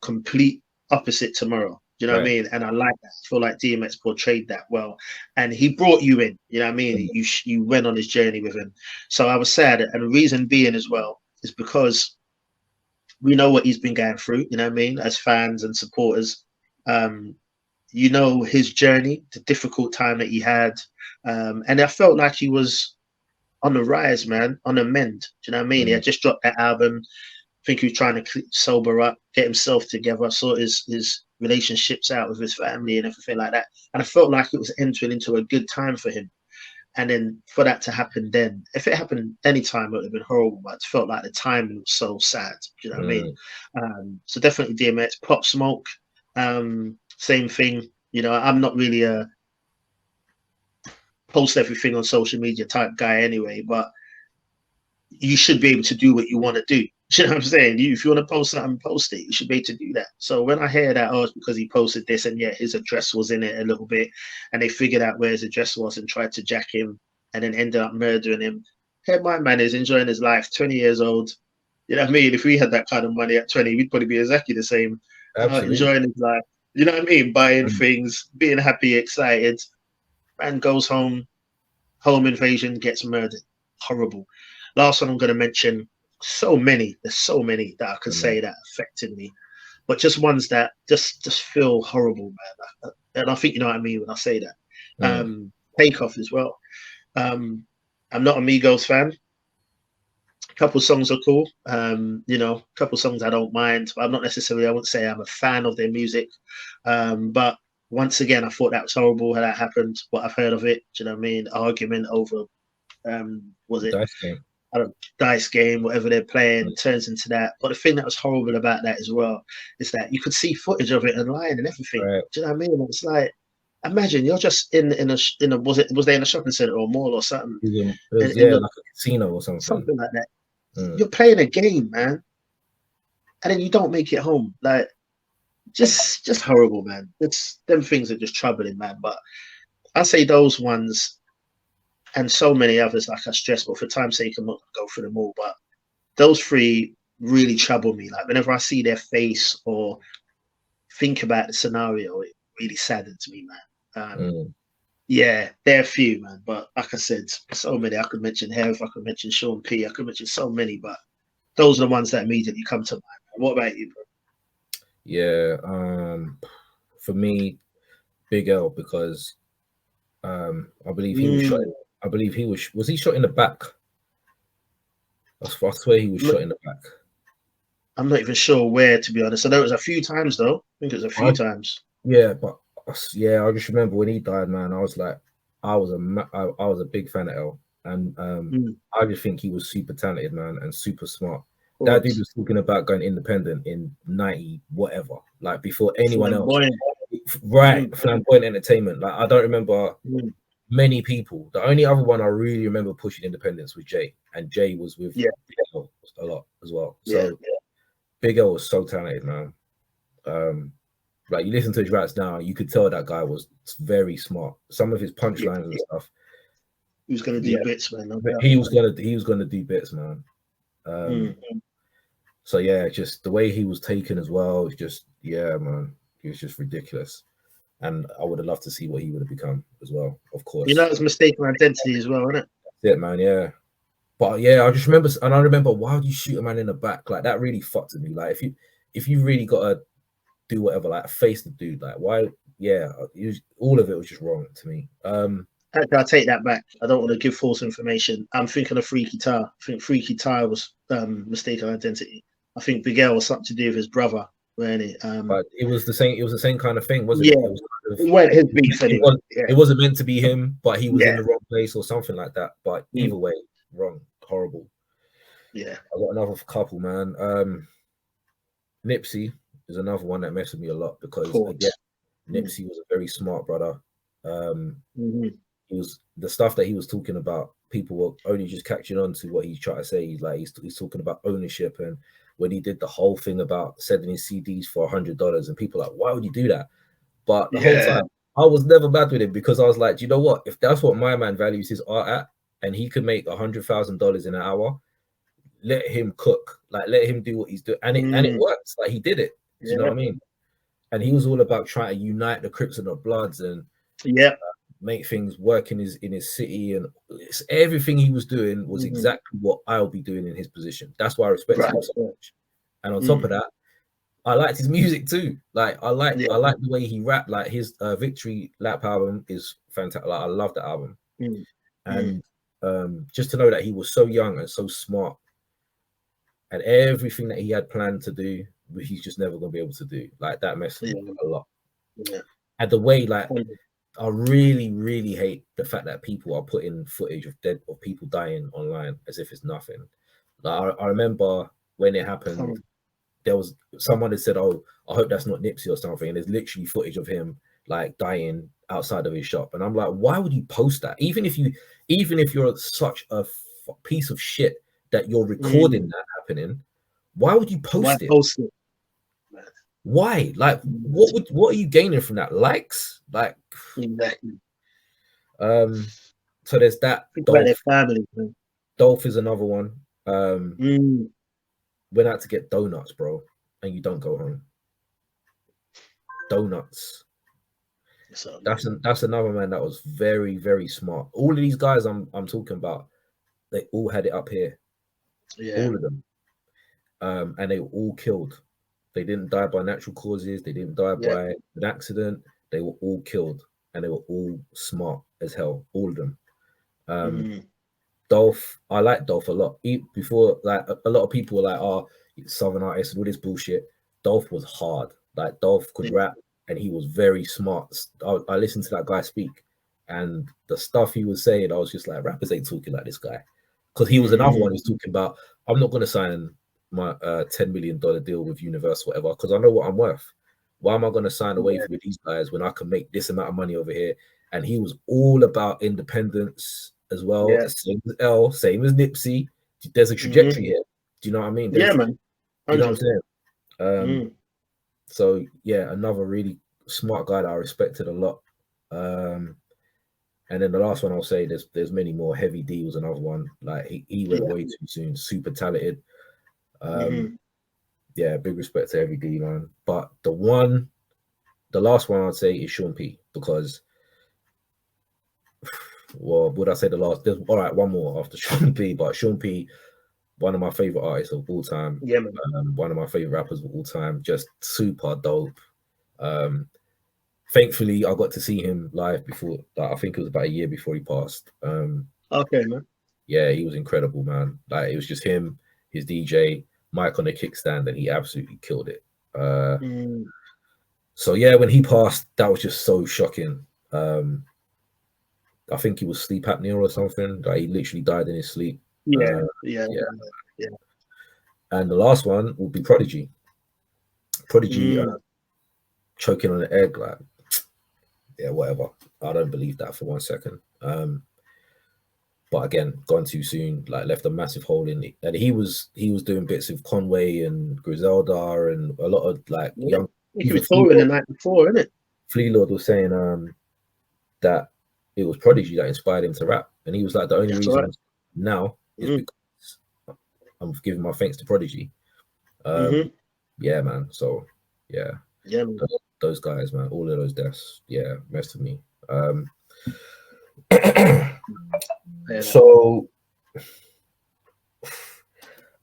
complete opposite tomorrow. You know what I mean? And I like that. I feel like DMX portrayed that well. And he brought you in. You know what I mean? You went on his journey with him. So I was sad. And the reason being as well is because we know what he's been going through. You know what I mean? As fans and supporters. You know his journey, the difficult time that he had, and I felt like he was on the rise, man, on the mend. Do you know what I mean? He had just dropped that album. I think he was trying to sober up, get himself together, sort his relationships out with his family and everything like that. And I felt like it was entering into a good time for him. And then for that to happen then, if it happened any time, it would have been horrible, but it felt like the timing was so sad. Do you know what I mean? So definitely DMX, Pop Smoke. Same thing, you know, I'm not really a post everything on social media type guy anyway, but you should be able to do what you want to do. You know what I'm saying? If you want to post something, post it. You should be able to do that. So when I hear that, it's because he posted this and his address was in it a little bit and they figured out where his address was and tried to jack him and then ended up murdering him. Hey, my man is enjoying his life, 20 years old. You know what I mean? If we had that kind of money at 20, we'd probably be exactly the same. Enjoying his life. You know what I mean? Buying things, being happy, excited. Man goes home, home invasion, gets murdered. Horrible. Last one I'm going to mention, so many. There's so many that I can say that affected me. But just ones that just feel horrible, man. And I think you know what I mean when I say that. Takeoff as well. I'm not a Migos fan. Couple songs are cool, you know, couple songs I don't mind. I'm not necessarily, I wouldn't say I'm a fan of their music, but once again, I thought that was horrible how that happened. What I've heard of it, do you know what I mean? Argument over, was it Dice Game? I don't Dice Game, whatever they're playing, turns into that. But the thing that was horrible about that as well is that you could see footage of it online and everything. Right. Do you know what I mean? It's like, imagine you're just in a was they in a shopping center or mall or something? Like a casino or something like that. You're playing a game, man, and then you don't make it home. Like, just horrible, man. It's them things are just troubling, man. But I say those ones, and so many others, like I stressed. But for time's sake, I'm not gonna go through them all. But those three really trouble me. Like whenever I see their face or think about the scenario, it really saddens me, man. Yeah, there are a few, man. But like I said, so many. I could mention Hev, I could mention Sean P, I could mention so many, but those are the ones that immediately come to mind. What about you, bro? Yeah, for me, Big L, because I believe he was shot. I believe he was he shot in the back? I swear he was shot in the back. I'm not even sure where, to be honest. I know it was a few times though. I think it was a few times. Yeah, but yeah, I just remember when he died, man. I was like, I was a big fan of L, and I just think he was super talented, man, and super smart. That dude was talking about going independent in 90 whatever, like before anyone else. Right, Flamboyant Entertainment. Like I don't remember Mm. many people. The only other one I really remember pushing independence was Jay, and Jay was with Yeah. Big L a lot as well. Yeah, So Big L was so talented, man. Like you listen to his raps now, you could tell that guy was very smart. Some of his punchlines and stuff. He was going to do bits, man. He was gonna do bits, man. So yeah, just the way he was taken as well. It's just man, he was just ridiculous. And I would have loved to see what he would have become as well. Of course, You know, it was mistaken identity as well, isn't it? That's it, man. Yeah, but yeah, I just remember, and I remember, why would you shoot a man in the back? Like that really fucked with me. Like if you really gotta do whatever, like face the dude, like why? Yeah, all of it was just wrong to me. Actually, I'll take that back. I don't want to give false information. I'm thinking of Freaky Tire. I think Freaky Tire was mistaken identity. I think Big L was something to do with his brother, really. But it was the same. It was the same kind of thing, wasn't yeah. it? It was kind of, it went his beef anyway. It wasn't meant to be him, but he was in the wrong place or something like that. But either way, wrong, horrible. Yeah. I got another couple, man. Nipsey is another one that messed with me a lot because again, Nipsey was a very smart brother. He was the stuff that he was talking about. People were only just catching on to what he's trying to say. He's talking about ownership, and when he did the whole thing about selling his CDs for $100, and people are like, why would you do that? But the whole time, I was never mad with him because I was like, do you know what? If that's what my man values his art at, and he could make $100,000 in an hour, let him cook. Like let him do what he's doing, and it works. Like he did it. Do you know what I mean? And he was all about trying to unite the Crips and the Bloods and make things work in his city, and everything he was doing was exactly what I'll be doing in his position. That's why I respect him so much. And on top of that, I liked his music too. Like I like the way he rapped. Like his Victory Lap album is fantastic. Like I love that album. And just to know that he was so young and so smart, and everything that he had planned to do, he's just never gonna be able to do. Like that messed with me a lot. And the way, like, I really, really hate the fact that people are putting footage of people dying online as if it's nothing. Like I remember when it happened, there was someone that said, "Oh, I hope that's not Nipsey or something." And there's literally footage of him like dying outside of his shop, and I'm like, why would you post that? Even if you're such a piece of shit that you're recording that happening, why would you post it? Why? Like, what are you gaining from that? Likes? Like, exactly. So there's that. Their family. Dolph is another one. Went out to get donuts, bro, and you don't go home. Donuts. That's another man that was very, very smart. All of these guys I'm talking about, they all had it up here. Yeah. All of them. And they were all killed. They didn't die by natural causes. They didn't die by an accident. They were all killed, and they were all smart as hell. All of them. Dolph, I like Dolph a lot. Before, like a lot of people were like, "Oh, Southern artist and all this bullshit." Dolph was hard. Like Dolph could rap, and he was very smart. I listened to that guy speak, and the stuff he was saying, I was just like, rappers ain't talking like this guy, because he was another one who's talking about, I'm not going to sign my $10 million deal with Universal, whatever, because I know what I'm worth. Why am I going to sign away with these guys when I can make this amount of money over here? And he was all about independence as well. Same as L, same as Nipsey. There's a trajectory here. Do you know what I mean? Man. You know what I'm saying? So yeah, another really smart guy that I respected a lot. And then the last one I'll say, there's many more. Heavy D was another one. Like he went way too soon. Super talented. Yeah, big respect to Heavy D, man. But the last one I'd say is Sean P, because, well, would I say the last? There's all right, one more after Sean P, but Sean P, one of my favorite artists of all time. Yeah, man. One of my favorite rappers of all time. Just super dope. Thankfully, I got to see him live before. Like, I think it was about a year before he passed. Okay, man. Yeah, he was incredible, man. Like, it was just him, his DJ, Mike on the kickstand, and he absolutely killed it. So yeah, when he passed, that was just so shocking. I think he was sleep apnea or something. Like, he literally died in his sleep. Yeah. And the last one would be Prodigy. Choking on an egg, like, yeah, whatever. I don't believe that for 1 second. But again, gone too soon, like left a massive hole in it. And he was doing bits with Conway and Griselda and a lot of like young. He was touring the night before, isn't it? Flea Lord was saying that it was Prodigy that inspired him to rap, and he was like, the only reason now is because I'm giving my thanks to Prodigy. Yeah, man. So yeah, man. Those guys, man, all of those deaths, yeah, messed with me. So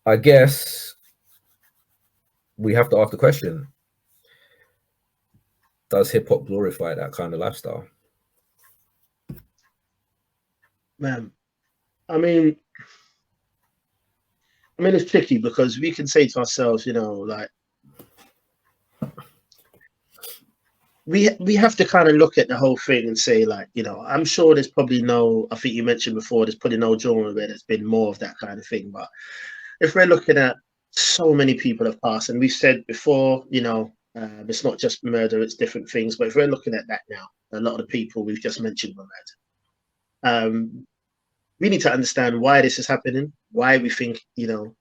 I guess we have to ask the question: does hip hop glorify that kind of lifestyle? Man, I mean, it's tricky because we can say to ourselves, you know, like we have to kind of look at the whole thing and say, like, you know, I'm sure there's probably I think you mentioned before, there's probably no genre where there's been more of that kind of thing. But if we're looking at so many people have passed, and we've said before, you know, it's not just murder, it's different things. But if we're looking at that now, a lot of the people we've just mentioned were murdered. We need to understand why this is happening, why we think, you know,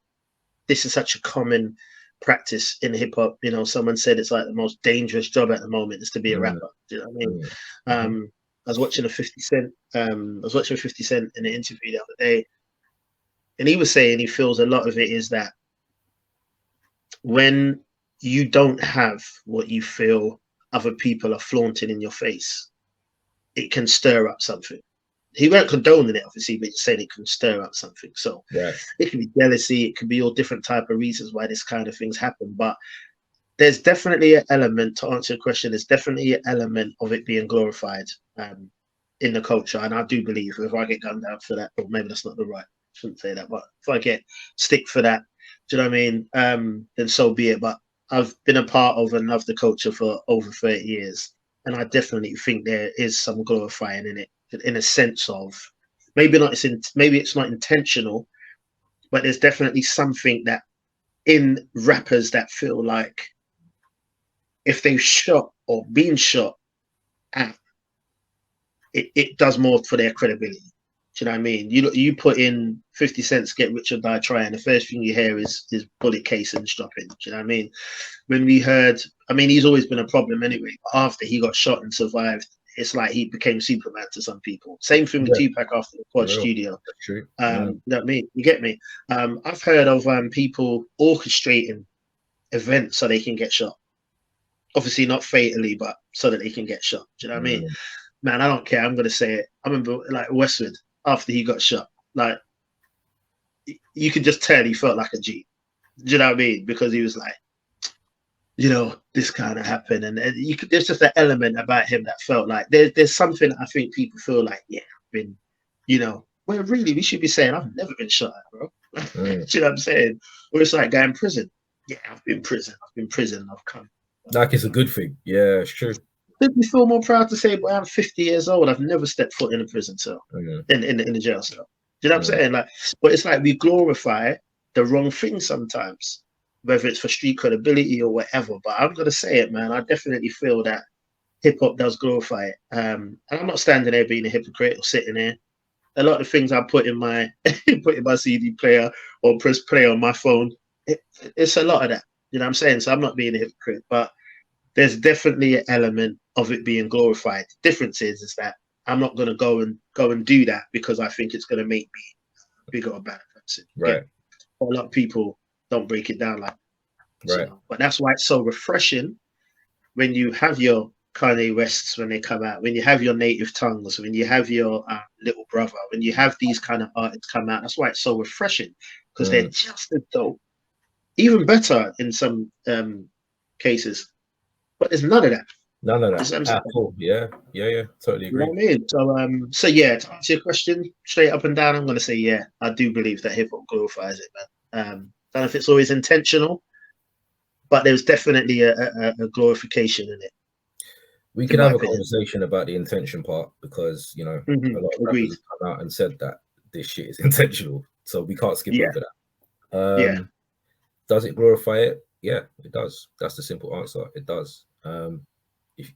this is such a common practice in hip hop. You know, someone said it's like the most dangerous job at the moment is to be a rapper. Do you know what I mean? I was watching 50 Cent in an interview the other day, and he was saying he feels a lot of it is that when you don't have what you feel other people are flaunting in your face, it can stir up something. He weren't condoning it, obviously, but he's saying it can stir up something. So it can be jealousy, it can be all different type of reasons why this kind of things happen. But there's definitely an element, to answer your question, there's definitely an element of it being glorified in the culture. And I do believe if I get gunned down for that, or maybe that's not the right, I shouldn't say that, but if I get stick for that, do you know what I mean? Then so be it. But I've been a part of and loved the culture for over 30 years. And I definitely think there is some glorifying in it, in a sense of maybe it's not intentional, but there's definitely something that in rappers that feel like if they've shot or been shot at, it does more for their credibility. Do you know what I mean? You put in 50 Cent's Get Rich or Die Trying, the first thing you hear is bullet casings dropping. Do you know what I mean? When we heard, I mean, he's always been a problem anyway. After he got shot and survived, it's like he became Superman to some people. Same thing with Tupac after the Quad Studio. True. You know what I mean? You get me? I've heard of people orchestrating events so they can get shot. Obviously not fatally, but so that they can get shot. Do you know what I mean? Man, I don't care. I'm going to say it. I remember like Westwood, after he got shot, like you could just tell he felt like a G. Do you know what I mean? Because he was like, you know, this kind of happened, and there's just an element about him that felt like there's something I think people feel like, yeah, I've been, you know, well, really, we should be saying I've never been shot at, bro. Do you know what I'm saying? Or it's like going in prison. Yeah, I've been in prison, I've come. Like it's a good thing. Yeah, it's true. Make me feel more proud to say, well, I'm 50 years old. I've never stepped foot in a prison cell, in the jail cell. Do you know what I'm saying? Like, but it's like we glorify the wrong thing sometimes, whether it's for street credibility or whatever. But I'm gonna say it, man. I definitely feel that hip hop does glorify it. And I'm not standing there being a hypocrite or sitting there. A lot of things I put in my CD player or press play on my phone, it's a lot of that. You know what I'm saying? So I'm not being a hypocrite, but there's definitely an element of it being glorified. The difference is that I'm not going to go and do that because I think it's going to make me a bigger or better person. Right. Yeah. A lot of people don't break it down like that. Right. So, but that's why it's so refreshing when you have your Kanye Wests when they come out, when you have your Native Tongues, when you have your Little Brother, when you have these kind of artists come out. That's why it's so refreshing, because they're just as dope, even better in some cases. But there's none of that. None of that at all. Yeah, totally agree. You know what I mean? So yeah, to answer your question, straight up and down, I'm going to say yeah, I do believe that hip hop glorifies it, man. Don't know if it's always intentional, but there's definitely a glorification in it. We can have a conversation about the intention part because, you know, a lot of rappers have come out and said that this shit is intentional, so we can't skip over that. Does it glorify it? Yeah, it does. That's the simple answer. It does.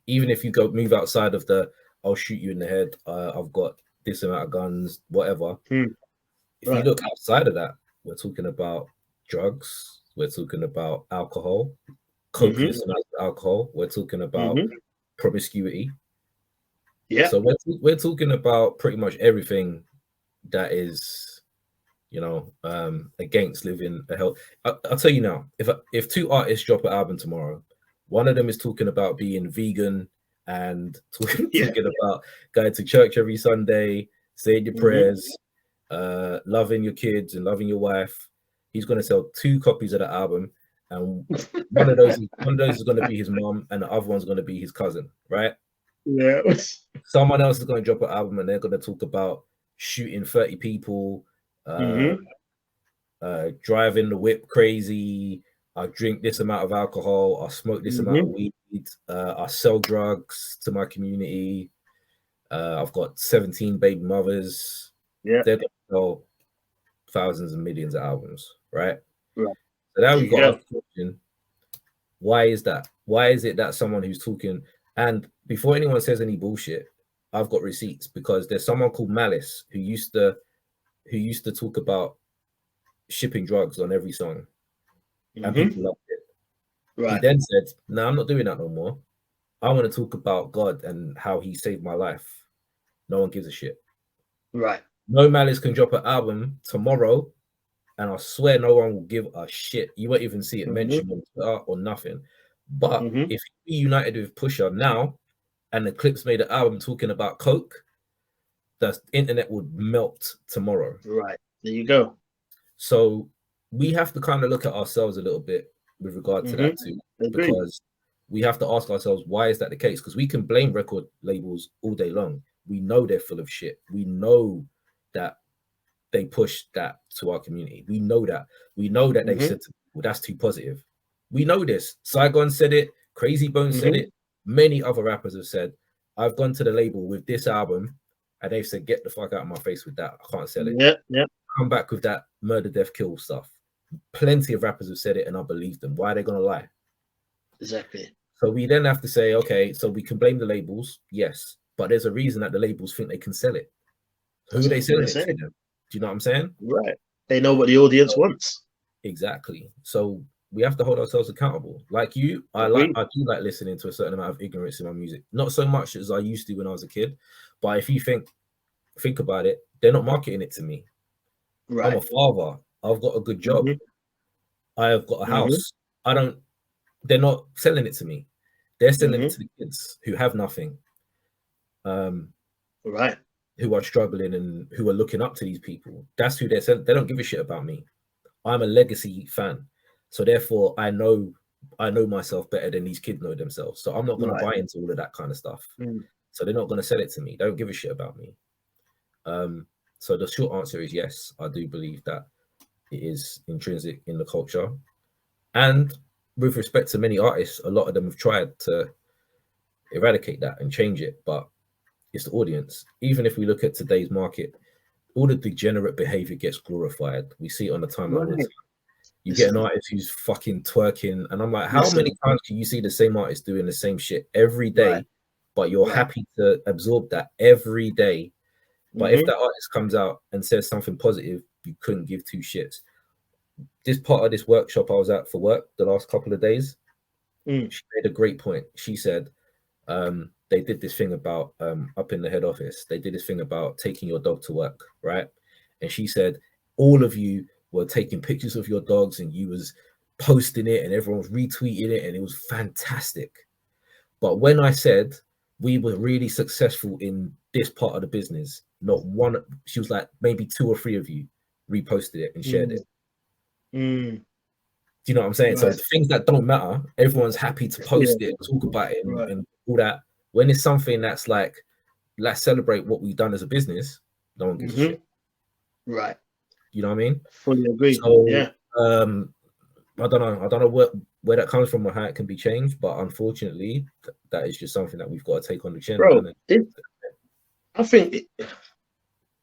even if you go move outside of the I'll shoot you in the head, I've got this amount of guns, whatever. If you look outside of that, we're talking about drugs, we're talking about alcohol, copious amounts of alcohol, we're talking about promiscuity. Yeah. So we're talking about pretty much everything that is, you know, against living a health. I'll tell you now, if two artists drop an album tomorrow, one of them is talking about being vegan and talking about going to church every Sunday, saying your prayers, loving your kids and loving your wife. He's going to sell 2 copies of the album, and one of those is going to be his mom, and the other one's going to be his cousin, right? Yeah. Someone else is going to drop an album, and they're going to talk about shooting 30 people, driving the whip crazy. I drink this amount of alcohol. I smoke this amount of weed. I sell drugs to my community. I've got 17 baby mothers. Yeah, they're going to sell thousands and millions of albums, right? Right. So now we've got a question. Why is that? Why is it that someone who's talking, and before anyone says any bullshit, I've got receipts, because there's someone called Malice who used to talk about shipping drugs on every song, and people loved it. Right. He then said, "No, I'm not doing that no more. I want to talk about God and how He saved my life." No one gives a shit. Right. No Malice can drop an album tomorrow, and I swear no one will give a shit. You won't even see it mentioned on Twitter or nothing. But if you united with Pusha now, and the Clips made an album talking about coke, the internet would melt tomorrow. Right. There you go. So we have to kind of look at ourselves a little bit with regard to that too, because we have to ask ourselves, why is that the case? Because we can blame record labels all day long. We know they're full of shit. We know that they push that to our community. We know that. We know that they've said to people, that's too positive. We know this. Saigon said it. Crazy Bones said it. Many other rappers have said, I've gone to the label with this album, and they've said, get the fuck out of my face with that. I can't sell it. Yeah. Come back with that murder, death, kill stuff. Plenty of rappers have said it, and I believe them. Why are they going to lie? Exactly. So we then have to say, okay, so we can blame the labels, yes, but there's a reason that the labels think they can sell it. Who are they selling it to them? Do you know what I'm saying? Right. They know what the audience wants. Exactly. So we have to hold ourselves accountable. Like you, I do like listening to a certain amount of ignorance in my music. Not so much as I used to when I was a kid, but if you think about it, they're not marketing it to me. Right. I'm a father. I've got a good job. I have got a house. They're not selling it to me. They're selling it to the kids who have nothing. Right. Who are struggling and who are looking up to these people. That's who they're selling. They don't give a shit about me. I'm a legacy fan. So therefore I know myself better than these kids know themselves. So I'm not going to buy into all of that kind of stuff. So they're not going to sell it to me. They don't give a shit about me. So the short answer is yes, I do believe that it is intrinsic in the culture. And with respect to many artists, a lot of them have tried to eradicate that and change it, but it's the audience. Even if we look at today's market, all the degenerate behavior gets glorified. We see it on the timeline. Right. You get an artist who's fucking twerking, and I'm like, how many times can you see the same artist doing the same shit every day, but you're happy to absorb that every day? But if that artist comes out and says something positive, you couldn't give 2 shits. This part of this workshop I was at for work the last couple of days, she made a great point. She said, they did this thing about up in the head office, they did this thing about taking your dog to work, right? And she said, all of you were taking pictures of your dogs and you was posting it and everyone was retweeting it and it was fantastic. But when I said we were really successful in this part of the business, not one, she was like, maybe 2 or 3 of you reposted it and shared it. Do you know what I'm saying? Right. So things that don't matter, everyone's happy to post it, talk about it and all that. When it's something that's like, let's celebrate what we've done as a business, no one gives a shit. Right. You know what I mean? Fully agree. So, I don't know where that comes from or how it can be changed, but unfortunately, that is just something that we've got to take on the chin. Bro, I think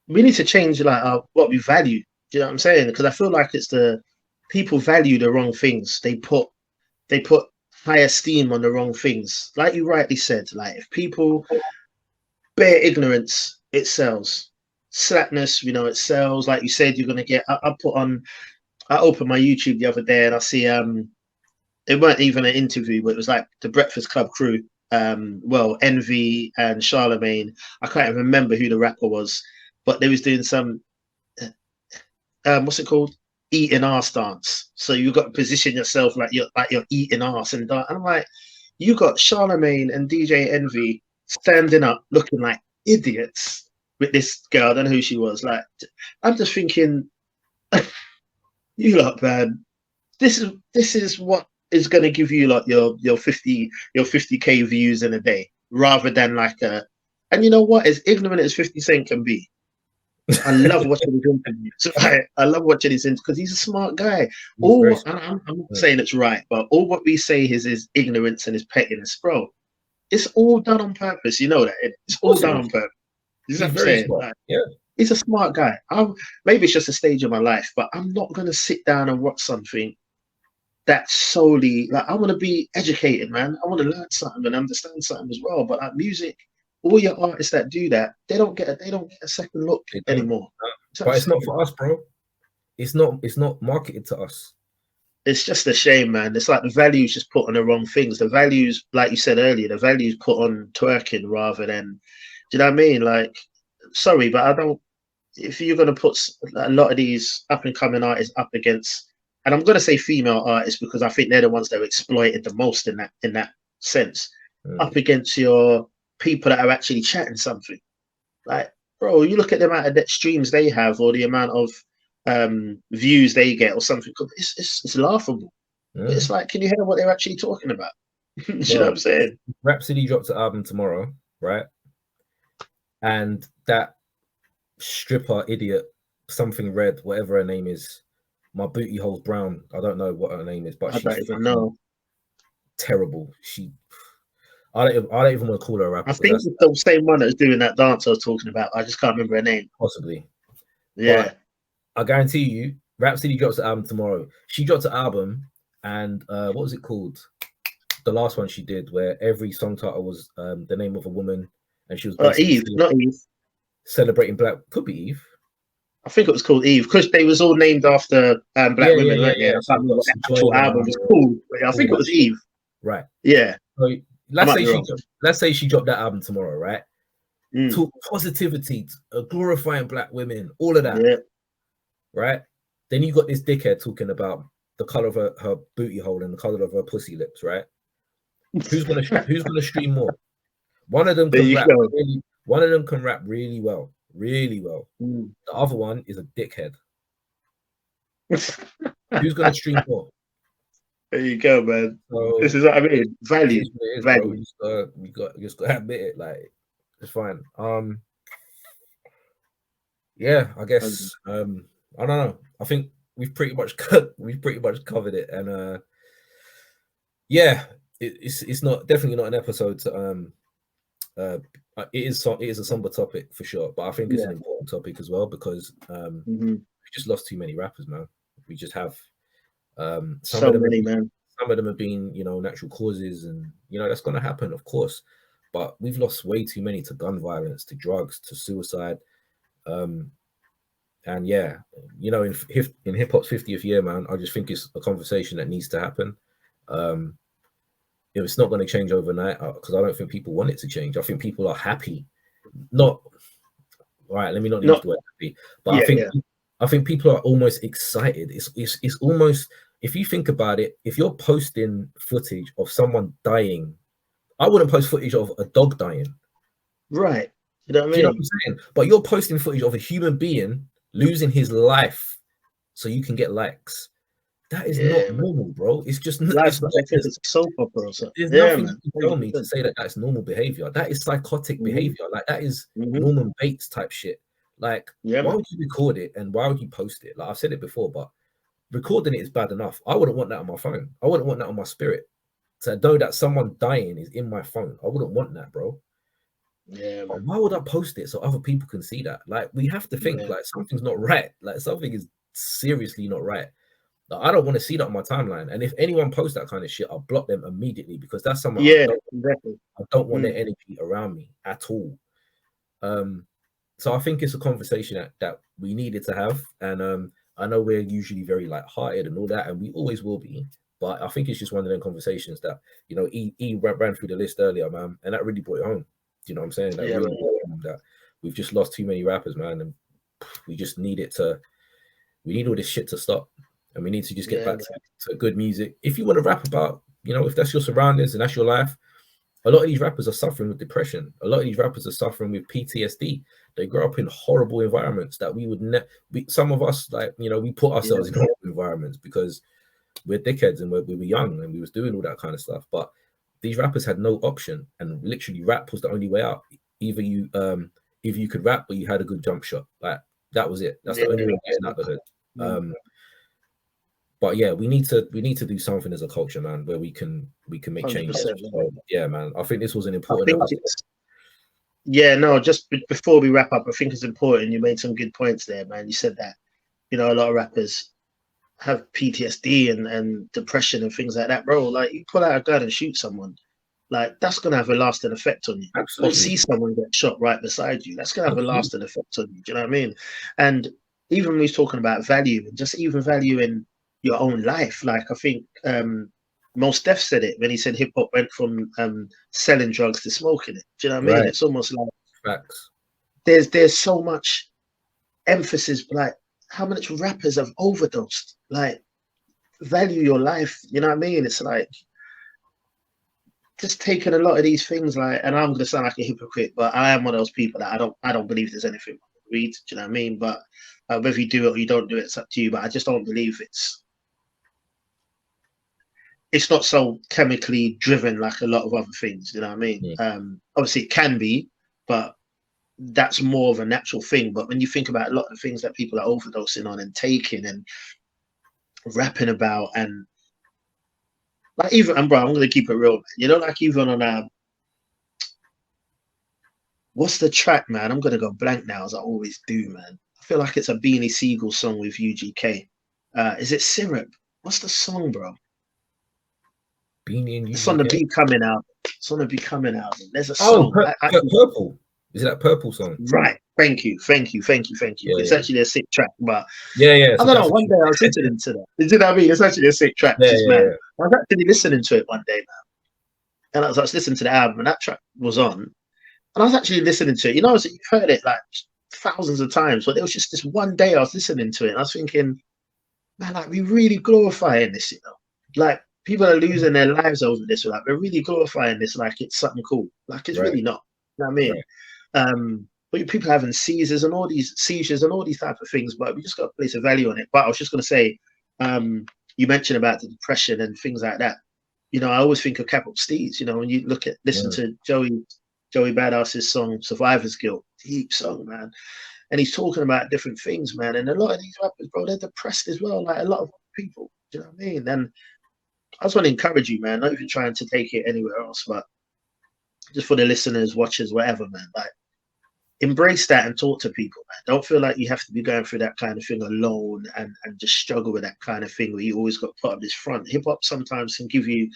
we need to change like what we value. Do you know what I'm saying? Because I feel like it's the people value the wrong things. They put high esteem on the wrong things. Like you rightly said, like if people bear ignorance, it sells. Slackness, it sells. Like you said, you're gonna get. I opened my YouTube the other day and I see it weren't even an interview, but it was like the Breakfast Club crew. Well, Envy and Charlemagne. I can't even remember who the rapper was, but they was doing some what's it called? Eating ass dance. So you got to position yourself like you're eating ass and I'm like, you got Charlemagne and DJ Envy standing up looking like idiots with this girl. I don't know who she was. Like, I'm just thinking, you lot, man. This is what is going to give you like your 50K views in a day, rather than like a. And you know what? As ignorant as 50 Cent can be, I love watching his interviews. I love watching his interviews because he's a smart guy. I'm not saying it's right, but all what we say is his ignorance and his pettiness, bro. It's all done on purpose. You know that it's all done on purpose. You know what I'm saying? Like, yeah. He's a smart guy. Maybe it's just a stage of my life, but I'm not gonna sit down and watch something that's solely like I want to be educated, man. I want to learn something and understand something as well. But like music, all your artists that do that, they don't get a second look anymore. But it's not for us, bro. It's not marketed to us. It's just a shame, man. It's like the values just put on the wrong things. The values, like you said earlier, the values put on twerking rather than, do you know what I mean? Like, sorry, but I don't. If you're gonna put a lot of these up and coming artists up against, and I'm gonna say female artists because I think they're the ones that are exploited the most in that sense, up against your people that are actually chatting something. Like, bro, you look at the amount of streams they have or the amount of views they get or something. It's laughable. It's like, can you hear what they're actually talking about? You know what I'm saying? Rhapsody drops an album tomorrow, right? And that stripper idiot, something red, whatever her name is, my booty hole's brown. I don't know what her name is, but I don't even know. Terrible. I don't even want to call her a rapper. I think it's the same one that's doing that dance I was talking about. I just can't remember her name. Possibly. Yeah. But I guarantee you, Rhapsody drops the album tomorrow. She dropped an album, and what was it called? The last one she did, where every song title was the name of a woman, and she was Eve, not Eve. Celebrating black. Could be Eve. I think it was called Eve because they was all named after black women, weren't they? I can't remember what the actual album was called. But I think it was Eve. Right. Yeah. So let's say she dropped that album tomorrow, right? Talk positivity, glorifying black women, all of that. Yeah. Right. Then you got this dickhead talking about the color of her booty hole and the color of her pussy lips, right? Who's gonna stream more? One of them can rap really well. The other one is a dickhead. Who's gonna stream more? There you go, man. So, this is what I mean. Value. Value. You just got to admit it. Like, it's fine. Yeah, I guess. I don't know. I think we've pretty much covered it, and yeah, it's not definitely not an episode to, it is a somber topic for sure, but I think it's an important topic as well because we just lost too many rappers, man. We just have some of them have been, natural causes, and that's going to happen, of course, but we've lost way too many to gun violence, to drugs, to suicide, and yeah, in hip hop's 50th year, man, I just think it's a conversation that needs to happen. It's not going to change overnight because I don't think people want it to change. I think people are happy. Let me not use the word happy, but I think people are almost excited. It's almost, if you think about it, if you're posting footage of someone dying, I wouldn't post footage of a dog dying. Right. You know what I mean? You know what I'm saying? But you're posting footage of a human being losing his life so you can get likes. That is not normal, bro. It's just it's a soap opera or something. There's nothing you can tell me to say that that's normal behavior. That is psychotic behavior. Like, that is Norman Bates type shit. Like, why would you record it and why would you post it? Like, I've said it before, but recording it is bad enough. I wouldn't want that on my phone. I wouldn't want that on my spirit. To know that someone dying is in my phone. I wouldn't want that, bro. Yeah, man. Why would I post it so other people can see that? Like, we have to think like something's not right. Like, something is seriously not right. Like, I don't want to see that on my timeline. And if anyone posts that kind of shit, I'll block them immediately, because that's someone exactly. I don't want their energy around me at all. So I think it's a conversation that we needed to have. And I know we're usually very light-hearted and all that, and we always will be. But I think it's just one of them conversations that, you know, E ran through the list earlier, man, and that really brought it home. Do you know what I'm saying? That really brought it home, that we've just lost too many rappers, man, and we just need we need all this shit to stop, and we need to just get back to good music. If you want to rap about, you know, if that's your surroundings and that's your life, a lot of these rappers are suffering with depression. A lot of these rappers are suffering with PTSD. They grow up in horrible environments that we would never. Some of us, like, you know, we put ourselves in horrible environments because we're dickheads and we were young and we was doing all that kind of stuff. But these rappers had no option, and literally rap was the only way out. Either you could rap or you had a good jump shot. Like, that was it. That's the only way of getting out of the hood. But yeah, we need to do something as a culture, man, where we can make changes. So, yeah, man, I think this was an important. Just before we wrap up, I think it's important. You made some good points there, man. You said that, you know, a lot of rappers have PTSD and depression and things like that, bro. Like, you pull out a gun and shoot someone, like, that's gonna have a lasting effect on you. Absolutely. Or see someone get shot right beside you, that's gonna have a lasting effect on you. Do you know what I mean? And even when he's talking about value, and just even valuing your own life, like, I think Mos Def said it when he said hip hop went from selling drugs to smoking it. Do you know what I mean? It's almost like facts. There's so much emphasis, like, how much rappers have overdosed. Like, value your life. You know what I mean? It's like just taking a lot of these things, like, and I'm gonna sound like a hypocrite, but I am one of those people that I don't believe there's anything wrong with weed. Do you know what I mean? But whether you do it or you don't do it, it's up to you. But I just don't believe it's not so chemically driven like a lot of other things. You know what I mean? Obviously it can be, but that's more of a natural thing. But when you think about a lot of things that people are overdosing on and taking and rapping about, and like, even, and bro, I'm gonna keep it real, man. You know, like, even on what's the track, man? I'm gonna go blank now, as I always do, man. I feel like it's a Beanie Siegel song with UGK. Is it Syrup? What's the song, bro? Beanie and UGK. It's on the Becoming album. It's on the Becoming album. There's a song. Purple. Is it that Purple song? Right. Thank you. It's actually a sick track, but I don't know. One day I was listening to that. You know what I mean? It's actually a sick track. I was actually listening to it one day, man, and I was listening to the album, and that track was on, and I was actually listening to it. You know, you've heard it like thousands of times, but it was just this one day I was listening to it, and I was thinking, man, like, we really glorifying this, you know, like, people are losing their lives over this. Like, we're really glorifying this like it's something cool. Like, it's really not. You know what I mean? But people having seizures and all these type of things, but we just got to place a value on it. But I was just going to say, you mentioned about the depression and things like that. You know, I always think of Capital Steez. You know, when you listen to Joey Badass's song "Survivor's Guilt," deep song, man, and he's talking about different things, man. And a lot of these rappers, bro, they're depressed as well, like a lot of people. Do you know what I mean? And I just want to encourage you, man, not even trying to take it anywhere else, but just for the listeners, watchers, whatever, man, like, embrace that and talk to people, man. Don't feel like you have to be going through that kind of thing alone and just struggle with that kind of thing where you always got to put up this front. Hip hop sometimes can give you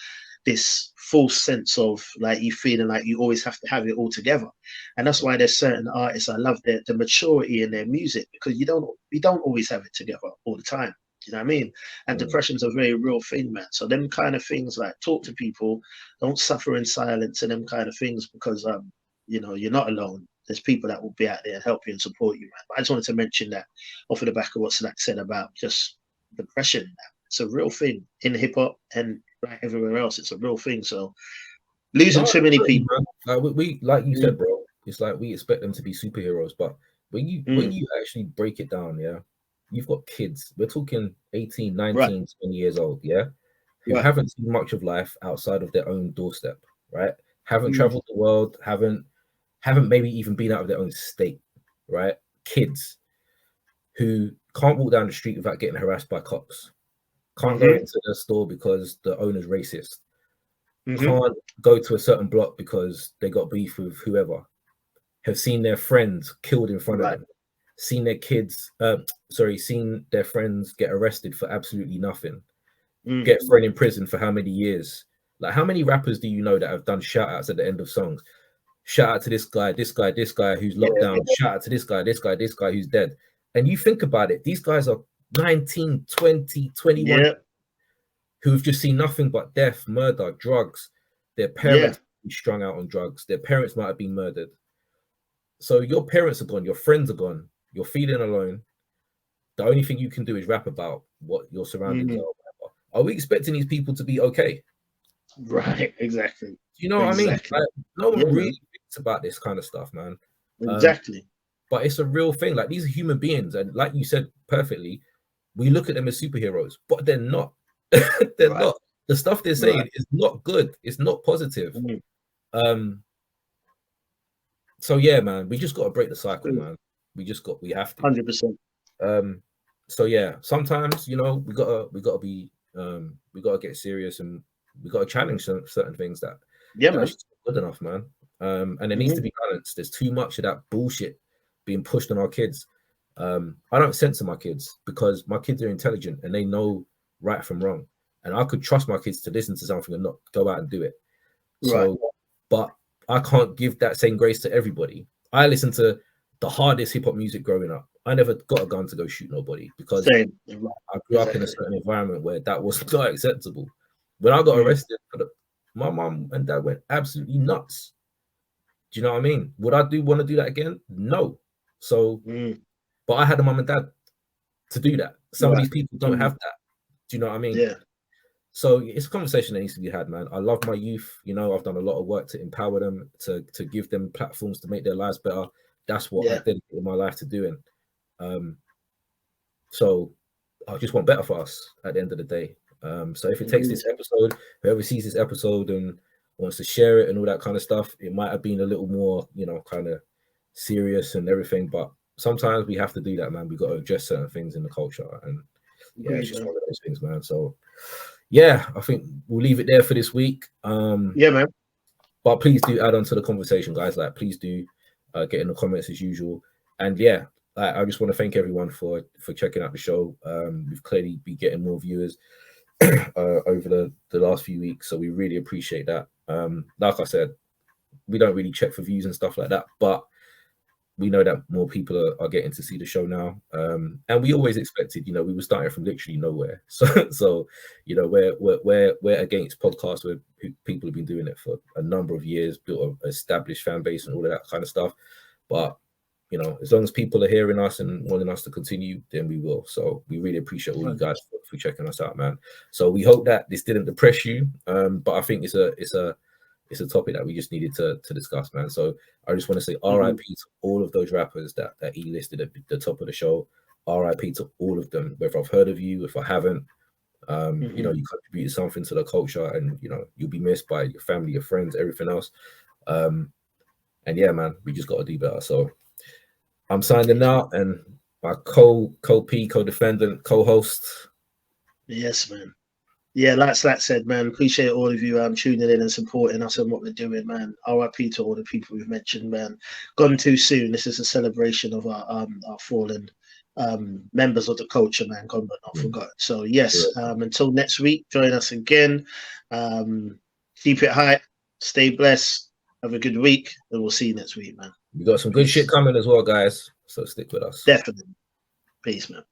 this false sense of like you feeling like you always have to have it all together. And that's why there's certain artists, I love the maturity in their music, because you don't always have it together all the time. You know what I mean? And depression's a very real thing, man. So them kind of things, like, talk to people, don't suffer in silence, and them kind of things, because you know, you're not alone. There's people that will be out there and help you and support you, man. But I just wanted to mention that off of the back of what Snack said about just depression. It's a real thing in hip hop and like everywhere else. It's a real thing. So losing too many people, like we like you said, bro. It's like we expect them to be superheroes, but when you actually break it down, you've got kids. We're talking 18, 19, 20 years old, who haven't seen much of life outside of their own doorstep, right? Haven't traveled the world, haven't maybe even been out of their own state, right? Kids who can't walk down the street without getting harassed by cops, can't go into the store because the owner's racist, can't go to a certain block because they got beef with whoever, have seen their friends killed in front of them, seen their kids, seen their friends get arrested for absolutely nothing, get thrown in prison for how many years? Like, how many rappers do you know that have done shout outs at the end of songs? Shout out to this guy who's locked down. Shout out to this guy who's dead. And you think about it, these guys are 19, 20, 21, who've just seen nothing but death, murder, drugs. Their parents be strung out on drugs. Their parents might have been murdered. So your parents are gone, your friends are gone, you're feeling alone. The only thing you can do is rap about what your surroundings are. Are we expecting these people to be okay? Right, exactly. Do you know what I mean? Like, no one really thinks about this kind of stuff, man. Exactly. But it's a real thing. Like, these are human beings, and like you said perfectly, we look at them as superheroes, but they're not. They're not. The stuff they're saying is not good. It's not positive. So yeah, man, we just got to break the cycle, man. We have to. 100%. So yeah, sometimes, you know, we gotta get serious, and we gotta challenge certain things that are just not good enough, man. And it needs to be balanced. There's too much of that bullshit being pushed on our kids. I don't censor my kids because my kids are intelligent and they know right from wrong. And I could trust my kids to listen to something and not go out and do it. So, but I can't give that same grace to everybody. I listened to the hardest hip hop music growing up. I never got a gun to go shoot nobody because I grew up in a certain environment where that was not acceptable. When I got arrested, my mom and dad went absolutely nuts. Do you know what I mean? Would I want to do that again? No. So, but I had a mom and dad to do that. Some of these people don't have that. Do you know what I mean? Yeah. So it's a conversation that needs to be had, man. I love my youth. You know, I've done a lot of work to empower them, to give them platforms to make their lives better. That's what I dedicated my life to doing. So I just want better for us at the end of the day. So if it takes this episode, whoever sees this episode and wants to share it and all that kind of stuff, it might have been a little more, you know, kind of serious and everything. But sometimes we have to do that, man. We got to address certain things in the culture, and it's just one of those things, man. So yeah, I think we'll leave it there for this week. Man. But please do add on to the conversation, guys. Like, please do get in the comments as usual. And yeah, I just want to thank everyone for checking out the show. We've clearly been getting more viewers over the last few weeks, so we really appreciate that. Like I said, we don't really check for views and stuff like that, but we know that more people are getting to see the show now. And we always expected, you know, we were starting from literally nowhere. So you know, we're against podcasts where people have been doing it for a number of years, built an established fan base and all of that kind of stuff. But you know, as long as people are hearing us and wanting us to continue, then we will. So we really appreciate all you guys for checking us out, man. So we hope that this didn't depress you, but I think it's a topic that we just needed to discuss, man. So I just want to say RIP to all of those rappers that he listed at the top of the show. RIP to all of them, whether I've heard of you, if I haven't. You know, you contributed something to the culture, and you know, you'll be missed by your family, your friends, everything else. And yeah, man, we just got to do better. So I'm signing out, and my co-defendant, co-host. Yes, man. Yeah, like that said, man, appreciate all of you tuning in and supporting us and what we're doing, man. RIP to all the people we've mentioned, man. Gone too soon. This is a celebration of our fallen members of the culture, man. Gone but not forgotten. So yes, until next week, join us again. Keep it high, stay blessed, have a good week, and we'll see you next week, man. We got some good shit coming as well, guys. So stick with us. Definitely. Peace, man.